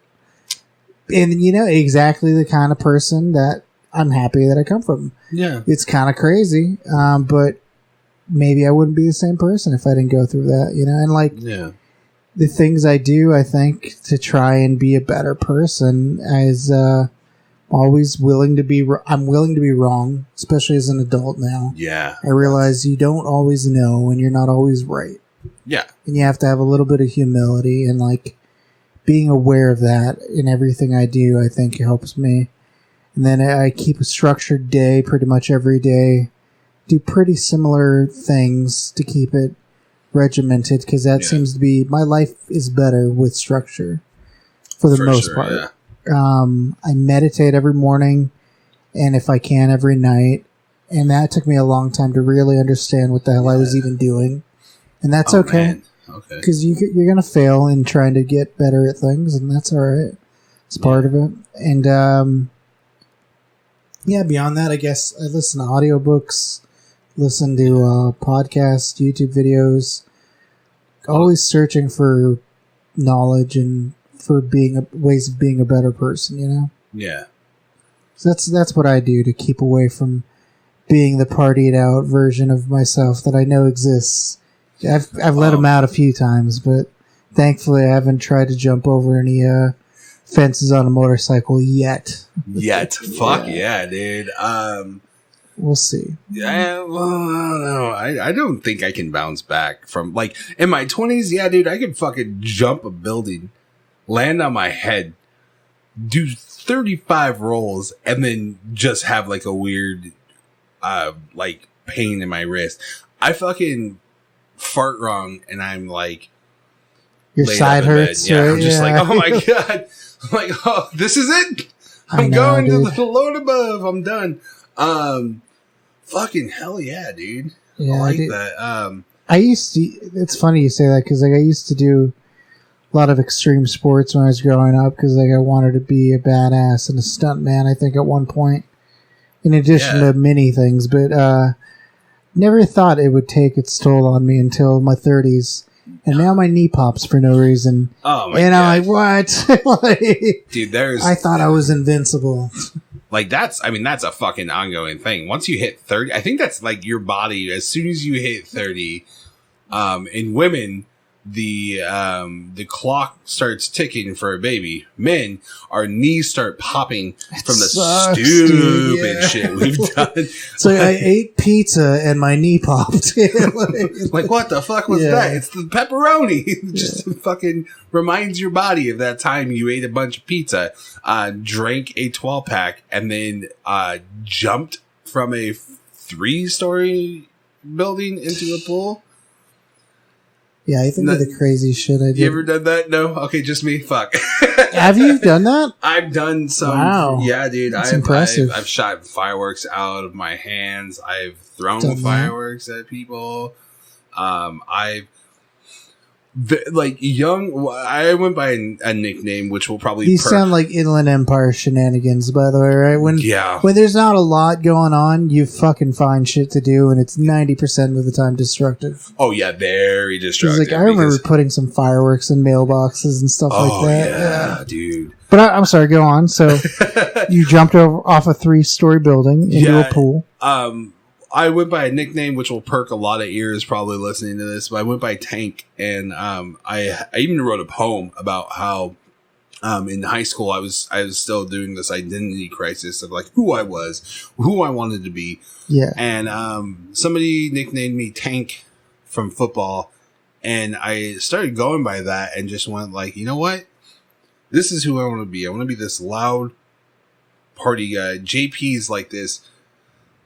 And you know, exactly the kind of person that I'm happy that I come from. Yeah. It's kind of crazy, but maybe I wouldn't be the same person if I didn't go through that, you know? And like, the things I do, I think, to try and be a better person is, always willing to be. I'm willing to be wrong, especially as an adult now. Yeah, I realize you don't always know, and you're not always right. Yeah, and you have to have a little bit of humility and like being aware of that in everything I do. I think helps me. And then I keep a structured day pretty much every day. Do pretty similar things to keep it regimented because that seems to be my life is better with structure for the most part. Yeah. I meditate every morning and if I can every night. And that took me a long time to really understand what the hell I was even doing. And that's okay. Man. Okay. Because you're going to fail in trying to get better at things, and that's all right. It's part of it. And, beyond that, I guess I listen to audiobooks, listen to podcasts, YouTube videos, always searching for knowledge and for ways of being a better person, you know? Yeah. So that's what I do to keep away from being the partied out version of myself that I know exists. I've let him out a few times, but thankfully I haven't tried to jump over any fences on a motorcycle yet. Fuck yeah, dude. We'll see. Yeah, well, no, I don't think I can bounce back from like in my 20s. Yeah, dude, I could fucking jump a building, land on my head, do 35 rolls and then just have like a weird, like pain in my wrist. I fucking fart wrong and I'm like, your side hurts. Yeah, right? I'm just like, oh my God. I'm like, oh, this is it. I'm going to the Lord above. I'm done. Fucking hell yeah, dude. Yeah, I like that. I used to, it's funny you say that because like I used to do a lot of extreme sports when I was growing up because like I wanted to be a badass and a stunt man, I think at one point, in addition to many things, but never thought it would take its toll on me until my 30s. And now my knee pops for no reason. Oh my God. I'm like, what? Like, dude, I thought I was invincible. Like, that's a fucking ongoing thing. Once you hit 30, I think that's like your body, as soon as you hit 30, in women, the clock starts ticking for a baby. Men, our knees start popping from the stupid shit we've done. So I ate pizza and my knee popped. Like, what the fuck was that? It's the pepperoni. It just fucking reminds your body of that time you ate a bunch of pizza, drank a 12-pack, and then jumped from a 3-story building into a pool. Yeah, I think of the crazy shit I did. You ever done that? No? Okay, just me. Fuck. Have you done that? I've done some. Wow. Yeah, dude. That's impressive. I've shot fireworks out of my hands. I've thrown fireworks at people. I've I went by a nickname, which will probably these sound like Inland Empire shenanigans, by the way, right? When there's not a lot going on, you fucking find shit to do, and it's 90% of the time destructive. Oh yeah, very destructive. Like I remember putting some fireworks in mailboxes and stuff like that. Yeah, dude. But I'm sorry, go on. So you jumped off a 3-story building into a pool. I went by a nickname which will perk a lot of ears probably listening to this, but I went by Tank, and I even wrote a poem about how in high school I was still doing this identity crisis of like who I was, who I wanted to be. Yeah. And somebody nicknamed me Tank from football, and I started going by that and just went like, you know what? This is who I want to be. I want to be this loud party guy. JP's like this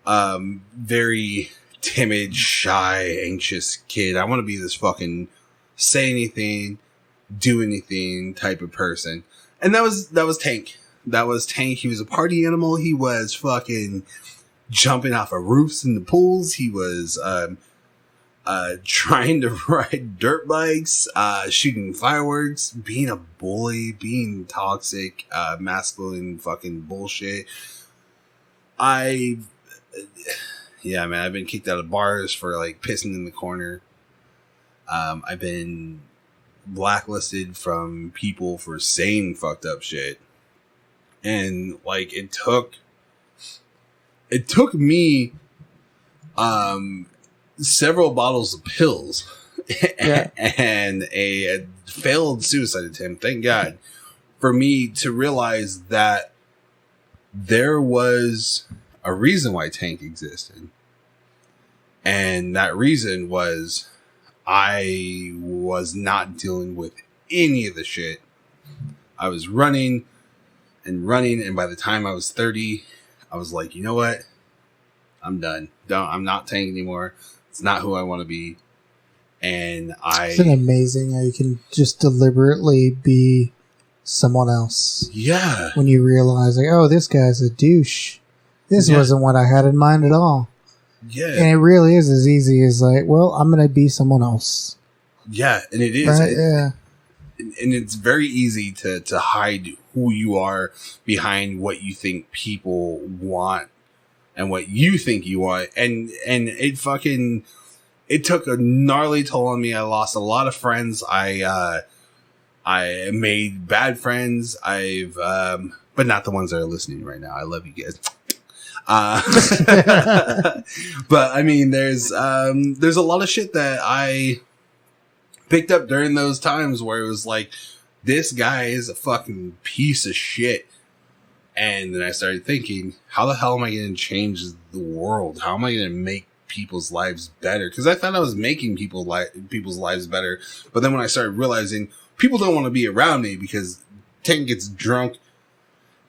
very timid, shy, anxious kid. I want to be this fucking say anything, do anything type of person. And that was Tank. That was Tank. He was a party animal. He was fucking jumping off of roofs in the pools. He was trying to ride dirt bikes, shooting fireworks, being a bully, being toxic, masculine fucking bullshit. Yeah, man, I've been kicked out of bars for like pissing in the corner. I've been blacklisted from people for saying fucked up shit. And like it took me several bottles of pills and a failed suicide attempt, thank God, for me to realize that there was a reason why Tank existed. And that reason was I was not dealing with any of the shit. I was running, and by the time I was 30, I was like, you know what? I'm done. I'm not Tank anymore. It's not who I want to be. And Isn't it amazing how you can just deliberately be someone else? Yeah. When you realize, like, oh, this guy's a douche. This wasn't what I had in mind at all. Yeah. And it really is as easy as like, well, I'm going to be someone else. Yeah, and it is. Right? Yeah. And it's very easy to hide who you are behind what you think people want and what you think you want. And it took a gnarly toll on me. I lost a lot of friends. I made bad friends. But not the ones that are listening right now. I love you guys. But I mean, there's a lot of shit that I picked up during those times where it was like, this guy is a fucking piece of shit. And then I started thinking, how the hell am I going to change the world? How am I going to make people's lives better? Because I thought I was making people's lives better. But then when I started realizing people don't want to be around me because Tank gets drunk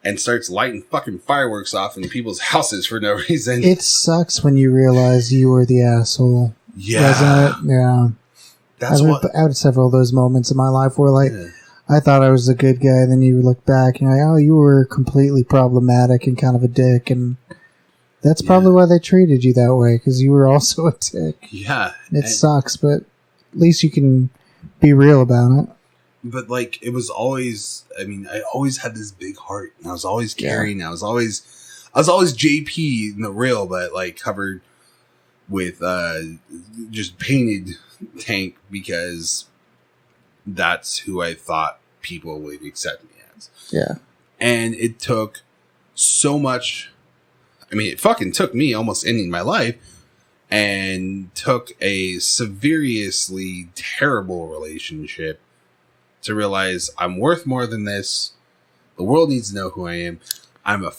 and starts lighting fucking fireworks off in people's houses for no reason. It sucks when you realize you were the asshole. Yeah. Doesn't it? Yeah. I've had several of those moments in my life where, like, I thought I was a good guy, and then you look back and you're like, oh, you were completely problematic and kind of a dick, and that's probably why they treated you that way, because you were also a dick. Yeah. It sucks, but at least you can be real about it. But, like, it was always, I mean, I always had this big heart, and I was always caring. I was always JP in the real, but, like, covered with just painted tank, because that's who I thought people would accept me as. Yeah. And it took so much. I mean, it fucking took me almost ending my life, and took a seriously terrible relationship to realize I'm worth more than this. The world needs to know who I am. I'm a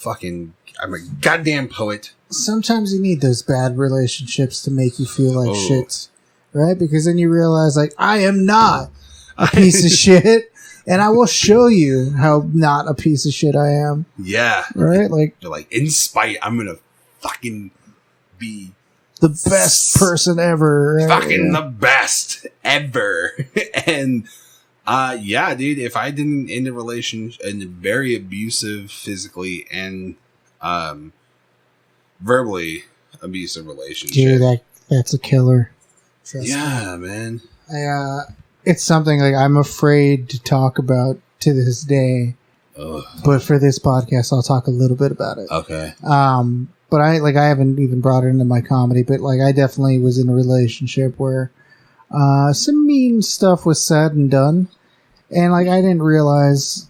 goddamn poet. Sometimes you need those bad relationships to make you feel like shit, right? Because then you realize, like, I am not a piece of shit, and I will show you how not a piece of shit I am. Yeah. Right? Like, you're like, in spite, I'm gonna fucking be the best person ever. Right? Fucking the best ever. And yeah, dude, if I didn't end a relationship, a very abusive, physically and verbally abusive relationship. Dude, that's a killer. Trust me. Man. It's something like I'm afraid to talk about to this day. Ugh. But for this podcast, I'll talk a little bit about it. Okay. But I haven't even brought it into my comedy, but like I definitely was in a relationship where some mean stuff was said and done, and like I didn't realize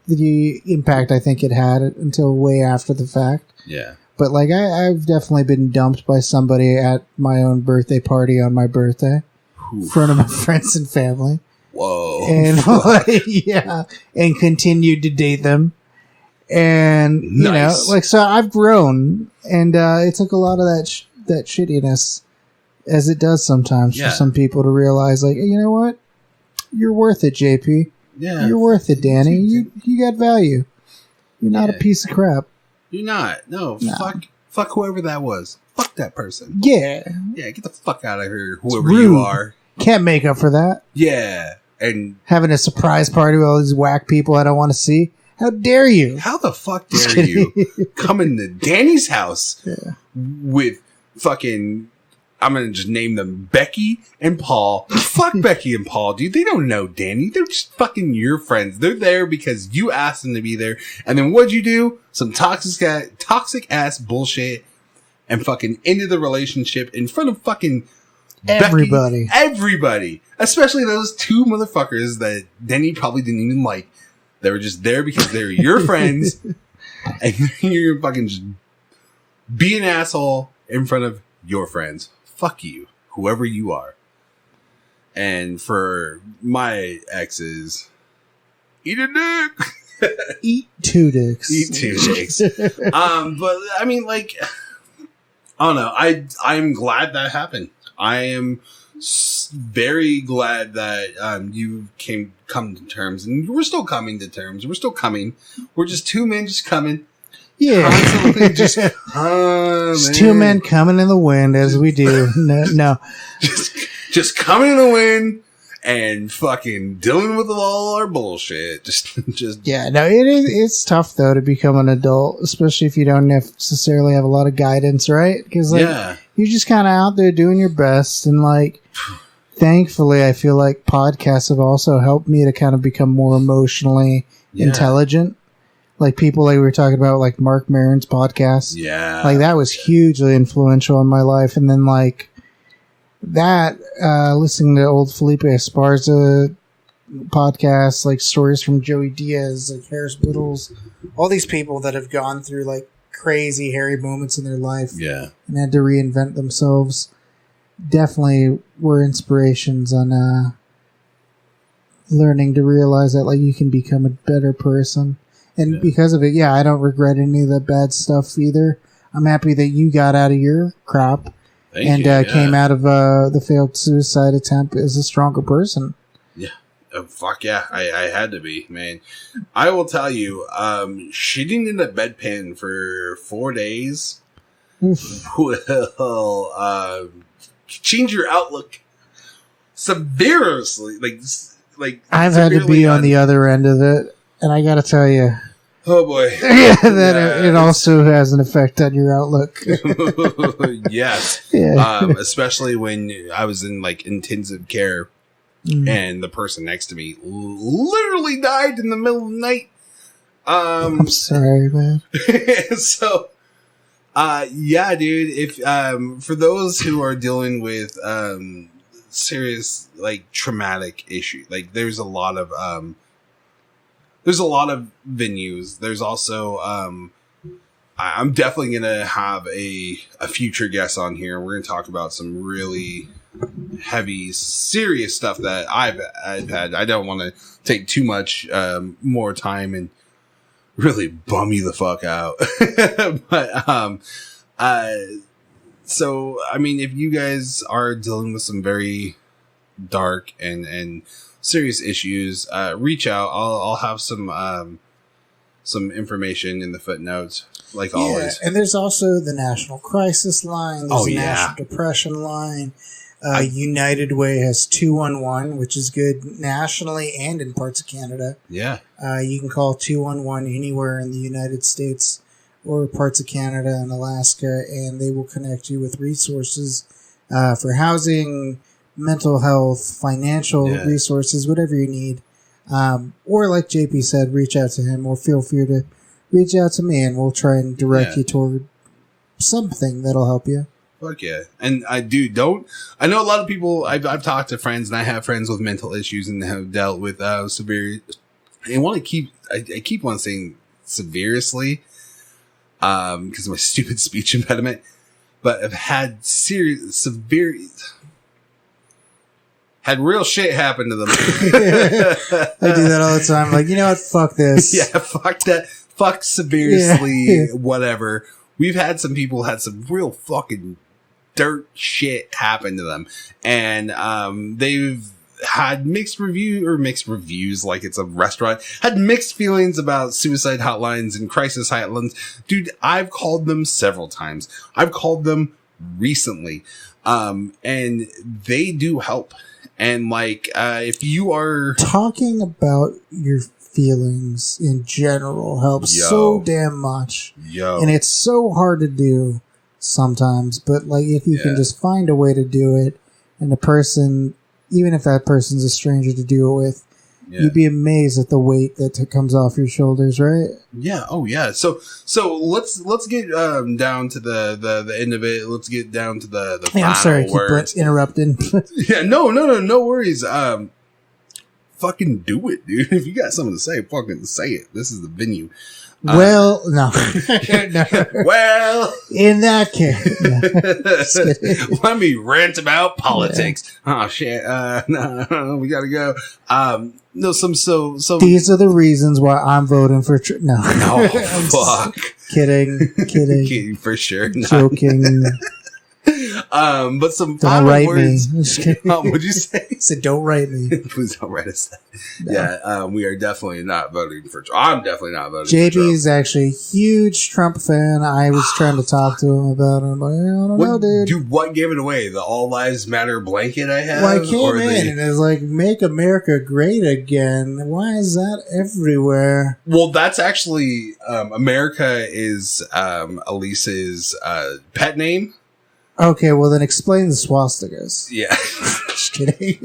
the impact I think it had until way after the fact. Yeah. But like I've definitely been dumped by somebody at my own birthday party on my birthday, in front of my friends and family. Whoa. And like, yeah, and continued to date them. And you know, like, so I've grown, and it took a lot of that shittiness, as it does sometimes for some people, to realize, like, you know what, you're worth it, JP. Yeah, you're worth it, Danny. You got value. You're not a piece of crap. You're not. No. Fuck whoever that was. Fuck that person. Yeah. Yeah. Get the fuck out of here, whoever you are. Can't make up for that. Yeah. And having a surprise party with all these whack people I don't want to see. How dare you? How the fuck dare you come into Danny's house with fucking, I'm going to just name them Becky and Paul. Fuck Becky and Paul, dude. They don't know Danny. They're just fucking your friends. They're there because you asked them to be there. And then what'd you do? Some toxic ass bullshit, and fucking ended the relationship in front of fucking everybody. Becky, everybody. Especially those two motherfuckers that Danny probably didn't even like. They were just there because they're your friends, and you're fucking just be an asshole in front of your friends. Fuck you, whoever you are. And for my exes, eat a dick. Eat two dicks. Eat two dicks. But I mean, like, I don't know. I'm glad that happened. I am very glad that you come to terms, and we're still coming to terms. We're still coming. We're just two men just coming. Yeah, just two men coming in the wind as we do. No. just coming in the wind and fucking dealing with all our bullshit. Just yeah. No, it's tough though to become an adult, especially if you don't necessarily have a lot of guidance, right? Because like you're just kind of out there doing your best, and like thankfully, I feel like podcasts have also helped me to kind of become more emotionally intelligent. Like people like we were talking about, like Mark Maron's podcast. Yeah. Like that was hugely influential in my life. And then like that, listening to old Felipe Esparza podcasts, like stories from Joey Diaz, like Harris Biddles, all these people that have gone through like crazy hairy moments in their life. Yeah. And had to reinvent themselves. Definitely were inspirations on learning to realize that like you can become a better person. And because of it, I don't regret any of the bad stuff either. I'm happy that you got out of your crap and came out of the failed suicide attempt as a stronger person. Yeah. Oh, fuck yeah, I had to be, man. I will tell you, shitting in a bedpan for 4 days will change your outlook severely. Like I've had to be on the other end of it, and I got to tell you, oh boy, it also has an effect on your outlook. Yes, especially when I was in like intensive care. And the person next to me literally died in the middle of the night. I'm sorry, man. So, yeah, dude. If for those who are dealing with serious like traumatic issue, like there's a lot of venues. There's also I'm definitely gonna have a future guest on here. We're gonna talk about some really heavy, serious stuff that I've had. I don't want to take too much more time and really bum you the fuck out. But so I mean, if you guys are dealing with some very dark and serious issues, reach out. I'll have some information in the footnotes, like always. And there's also the National Crisis Line. There's the National Depression Line. United Way has 211, which is good nationally and in parts of Canada. Yeah. You can call 211 anywhere in the United States or parts of Canada and Alaska, and they will connect you with resources for housing, mental health, financial resources, whatever you need. Or like JP said, reach out to him, or feel free to reach out to me, and we'll try and direct you toward something that'll help you. Fuck yeah. And I know a lot of people, I've talked to friends, and I have friends with mental issues and have dealt with severe, I keep on saying severely, because of my stupid speech impediment, but I've had had real shit happen to them. I do that all the time. Like, you know what? Fuck this. Yeah, fuck that. Fuck severely, whatever. We've had some people had some real fucking dirt shit happen to them, and they've had mixed reviews, like it's a restaurant, had mixed feelings about suicide hotlines and crisis hotlines. Dude, I've called them several times. I've called them recently, and they do help. And like, if you are talking about your feelings in general helps so damn much. And it's so hard to do sometimes, but like if you can just find a way to do it, and the person, even if that person's a stranger to do it with, you'd be amazed at the weight that comes off your shoulders, right? Yeah. Oh yeah. So let's get down to the end of it. Let's get down to the final I'm sorry, words. Keep interrupting. No worries. Fucking do it, dude. If you got something to say, fucking say it. This is the venue. Well, no. Well, in that case, let me rant about politics. Oh shit! No, we gotta go. No, so. These are the reasons why I'm voting for. No, fuck. Kidding. For sure. Joking. But some don't write words. Me. What'd you say? I said, don't write me. Please don't write us that. No. Yeah, we are definitely not voting for Trump. I'm definitely not voting JP for Trump. is actually a huge Trump fan. I was trying to talk to him about it. I'm like, I don't know, dude. What gave it away? The All Lives Matter blanket I have? Well, I came in and it was like, make America great again. Why is that everywhere? Well, that's actually, America is Alyse's pet name. Okay, well then explain the swastikas. Yeah. Just kidding.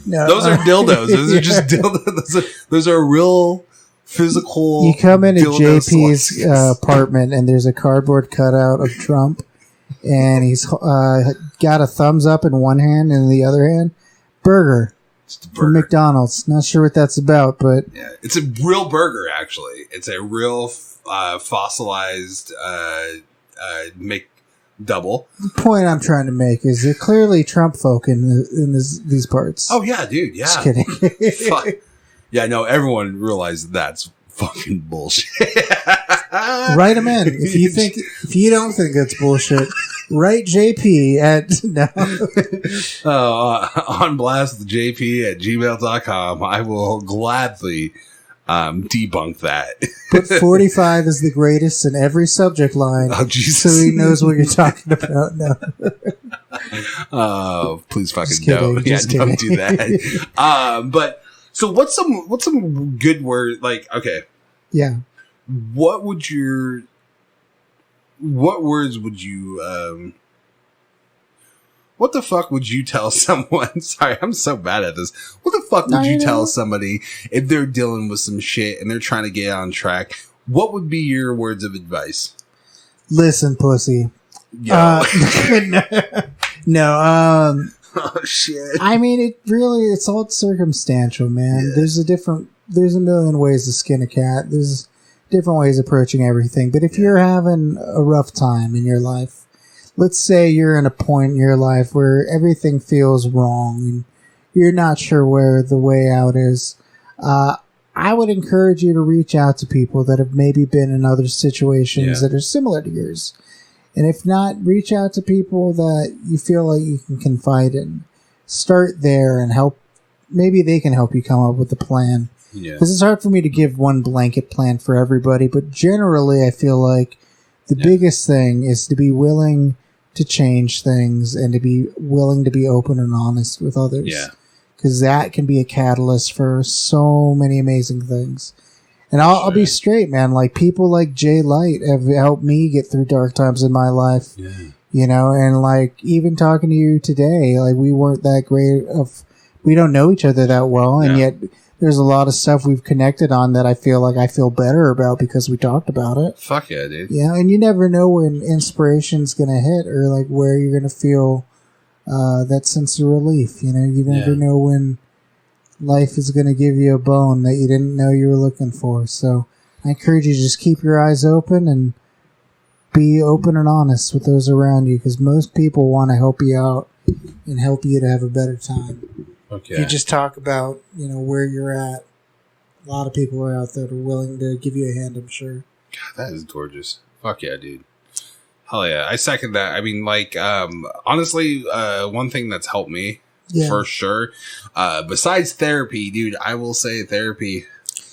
No. Those are dildos. Those are just dildos. Those are real physical. You come into JP's apartment and there's a cardboard cutout of Trump, and he's got a thumbs up in one hand, and in the other hand, burger from McDonald's. Not sure what that's about, but yeah, it's a real burger. Actually, it's a real fossilized McDouble. The point I'm trying to make is that clearly Trump folk in these parts. Oh yeah, dude. Yeah. Just kidding. Fuck. Yeah, no, everyone realized that's fucking bullshit. Write them in. If you don't think it's bullshit, Write JP at no. On blast JP at gmail.com. I will gladly debunk that. Put 45 is the greatest in every subject line. Oh, Jesus. So he knows what you're talking about. No. Oh, please fucking kidding, don't. Yeah, kidding. don't do that. But so what's some good word, like, okay. Yeah. What words would you what the fuck would you tell someone? Sorry, I'm so bad at this. What the fuck would you tell somebody if they're dealing with some shit and they're trying to get on track? What would be your words of advice? Listen, pussy. Yo. No. Oh shit. I mean, it's all circumstantial, man. Yeah. There's a million ways to skin a cat. There's different ways of approaching everything. But if you're having a rough time in your life, let's say you're in a point in your life where everything feels wrong and you're not sure where the way out is, I would encourage you to reach out to people that have maybe been in other situations that are similar to yours. And if not, reach out to people that you feel like you can confide in. Start there and help. Maybe they can help you come up with a plan. Because it's hard for me to give one blanket plan for everybody, but generally I feel like the biggest thing is to be willing to change things and to be willing to be open and honest with others. Yeah. Because that can be a catalyst for so many amazing things. And I'll be straight, man. Like, people like Jay Light have helped me get through dark times in my life. Yeah. You know, and like, even talking to you today, like, we weren't that great we don't know each other that well, and yet there's a lot of stuff we've connected on that I feel better about because we talked about it. Fuck yeah, dude. Yeah, and you never know when inspiration's going to hit or like where you're going to feel that sense of relief. You know, you never know when life is going to give you a bone that you didn't know you were looking for. So I encourage you to just keep your eyes open and be open and honest with those around you, because most people want to help you out and help you to have a better time. Okay. If you just talk about, you know, where you're at, a lot of people are out there that are willing to give you a hand, I'm sure. God, that is gorgeous. Fuck yeah, dude. Hell yeah. I second that. I mean, like, honestly, one thing that's helped me for sure, besides therapy, dude, I will say therapy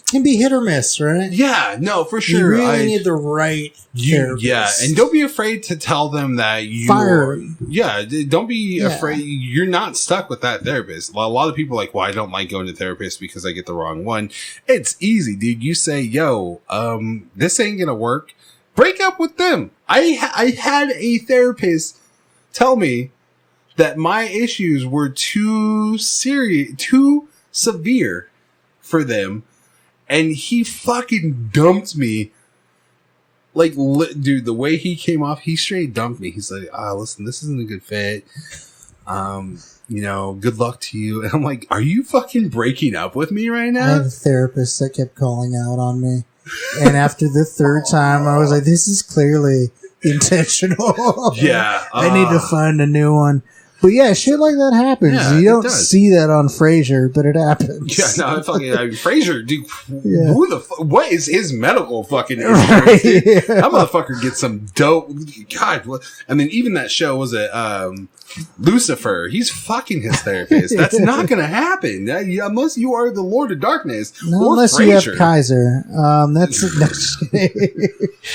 can be hit or miss, right? Yeah, no, for sure. You really need the right therapist. Yeah, and don't be afraid to tell them that you fire. Yeah, don't be afraid. You're not stuck with that therapist. A lot of people are like, well, I don't like going to therapists because I get the wrong one. It's easy, dude. You say, yo, this ain't gonna work. Break up with them. I had a therapist tell me that my issues were too severe for them. And he fucking dumped me. Like, dude, the way he came off, he straight dumped me. He's like, listen, this isn't a good fit. You know, good luck to you. And I'm like, are you fucking breaking up with me right now? I had a therapist that kept calling out on me. And after the third time, I was like, this is clearly intentional. Yeah. I need to find a new one. But yeah, shit like that happens. Yeah, you don't see that on Frasier, but it happens. Yeah, no, fucking Frasier, dude. Who the what is his medical fucking insurance? That motherfucker gets some dope. God, what? And then even that show was it Lucifer. He's fucking his therapist. That's not going to happen unless you are the Lord of Darkness. No, unless Frasier. You have Kaiser. That's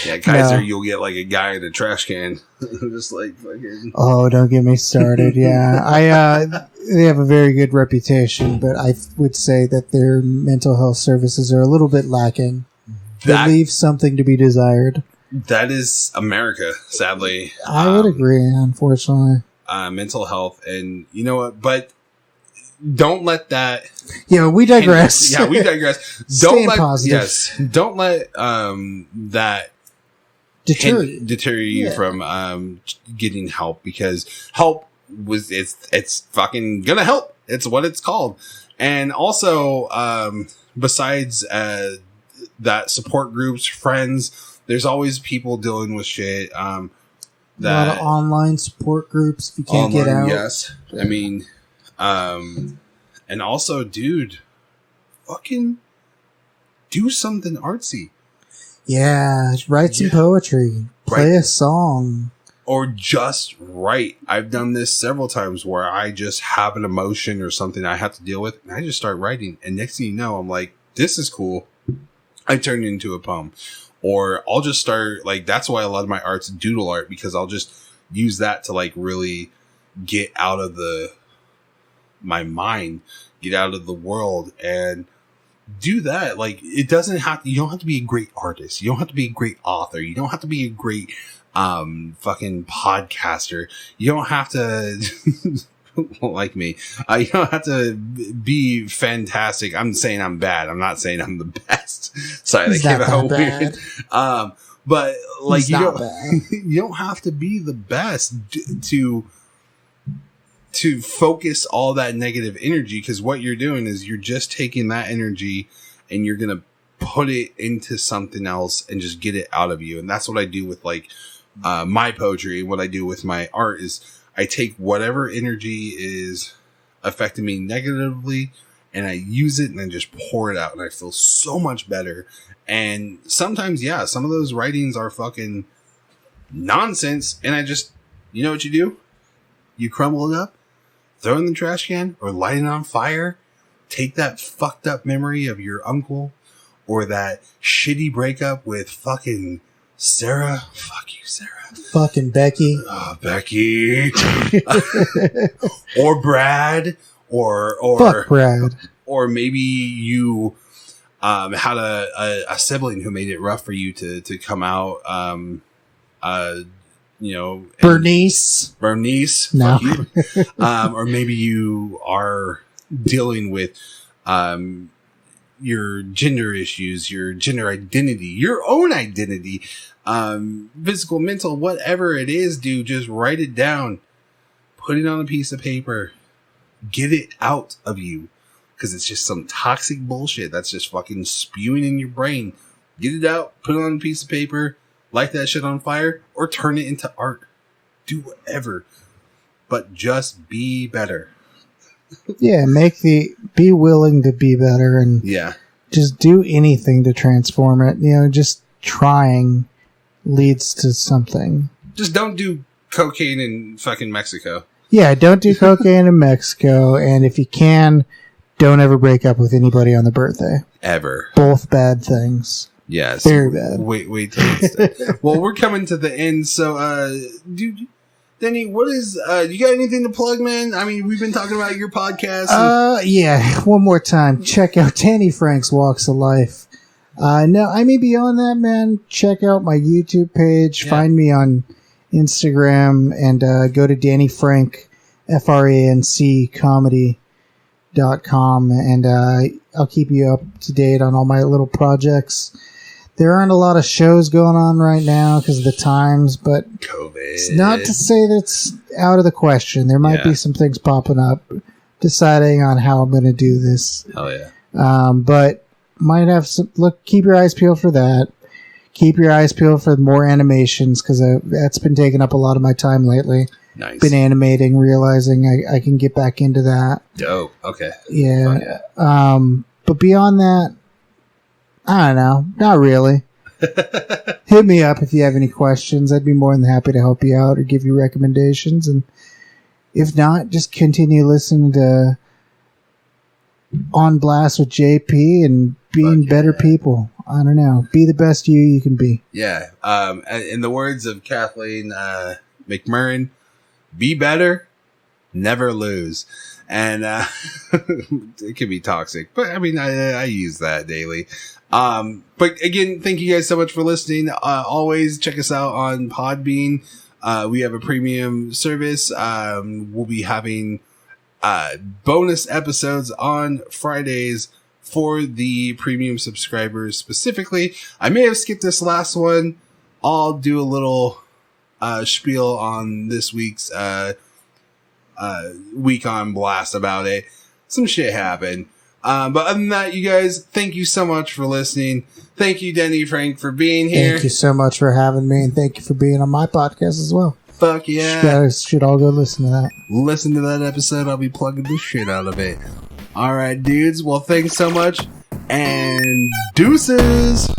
yeah, Kaiser. No. You'll get like a guy in a trash can, just like fucking. Oh, don't get me started. Yeah, they have a very good reputation, but I would say that their mental health services are a little bit lacking. They leave something to be desired. That is America, sadly. I would agree, unfortunately. Mental health, and you know what? But don't let that. Yeah, we digress. Yeah, we digress. Don't let positive. Yes, don't let that deter you from getting help, because help it's fucking gonna help. It's what it's called. And also, besides that, support groups, friends, there's always people dealing with shit. A lot of online support groups if you can't get out. Yes. I mean, and also, dude, fucking do something artsy. Yeah, write some poetry. Play a song. or just write. I've done this several times where I just have an emotion or something I have to deal with, and I just start writing. And next thing you know, I'm like, this is cool. I turn it into a poem. Or I'll just start, like, that's why a lot of my art's doodle art, because I'll just use that to, like, really get out of my mind, get out of the world, and do that. Like, you don't have to be a great artist. You don't have to be a great author. You don't have to be a great fucking podcaster. You don't have to like me. You don't have to be fantastic. I'm saying I'm bad. I'm not saying I'm the best. Sorry, that came out weird. But like, you don't have to be the best to focus all that negative energy, because what you're doing is you're just taking that energy and you're going to put it into something else and just get it out of you. And that's what I do with like my poetry. What I do with my art is I take whatever energy is affecting me negatively and I use it and then just pour it out, and I feel so much better. And sometimes, yeah, some of those writings are fucking nonsense, and I just, you know what you do? You crumble it up, throw it in the trash can, or light it on fire. Take that fucked up memory of your uncle or that shitty breakup with fucking Sarah. Fuck you, Sarah. Fucking Becky. Oh, Becky. Or Brad. Or fuck Brad. Or maybe you had a sibling who made it rough for you to come out. You know, Bernice. No. Or maybe you are dealing with your gender issues, your gender identity, your own identity, physical, mental, whatever it is, dude. Just write it down, put it on a piece of paper, get it out of you, because it's just some toxic bullshit that's just fucking spewing in your brain. Get it out, put it on a piece of paper, light that shit on fire, or turn it into art. Do whatever, but just be better. Yeah, be willing to be better, and just do anything to transform it. You know, just trying leads to something. Just don't do cocaine in fucking Mexico. Yeah, don't do cocaine in Mexico, and if you can, don't ever break up with anybody on the birthday. Ever. Both bad things. Yes. Very bad. Wait till it's well, we're coming to the end, so dude, Danny, what is you got anything to plug, man? I mean, we've been talking about your podcast. Yeah, one more time. Check out Danny Franc's Walks of Life. No, I mean, beyond that, man, check out my YouTube page. Yeah. Find me on Instagram, and go to Danny Franc, FRANC comedy.com, and I'll keep you up to date on all my little projects. There aren't a lot of shows going on right now because of the times, but COVID. It's not to say that's out of the question. There might be some things popping up, deciding on how I'm going to do this. Hell yeah. But might have some, keep your eyes peeled for that. Keep your eyes peeled for more animations, because that's been taking up a lot of my time lately. Nice. Been animating, realizing I can get back into that. Dope. Okay. Yeah. But beyond that, I don't know. Not really. Hit me up if you have any questions. I'd be more than happy to help you out or give you recommendations. And if not, just continue listening to On Blast with JP and being better people. I don't know. Be the best you can be. Yeah. In the words of Kathleen McMurrin, be better, never lose. And it can be toxic, but I mean, I use that daily. But again, thank you guys so much for listening. Always check us out on Podbean. We have a premium service. We'll be having bonus episodes on Fridays for the premium subscribers specifically. I may have skipped this last one. I'll do a little spiel on this week's week on Blast about it. Some shit happened. But other than that, you guys, thank you so much for listening. Thank you, Danny Franc, for being here. Thank you so much for having me, and thank you for being on my podcast as well. Fuck yeah. You guys should all go listen to that. Listen to that episode. I'll be plugging the shit out of it. All right, dudes. Well, thanks so much, and deuces.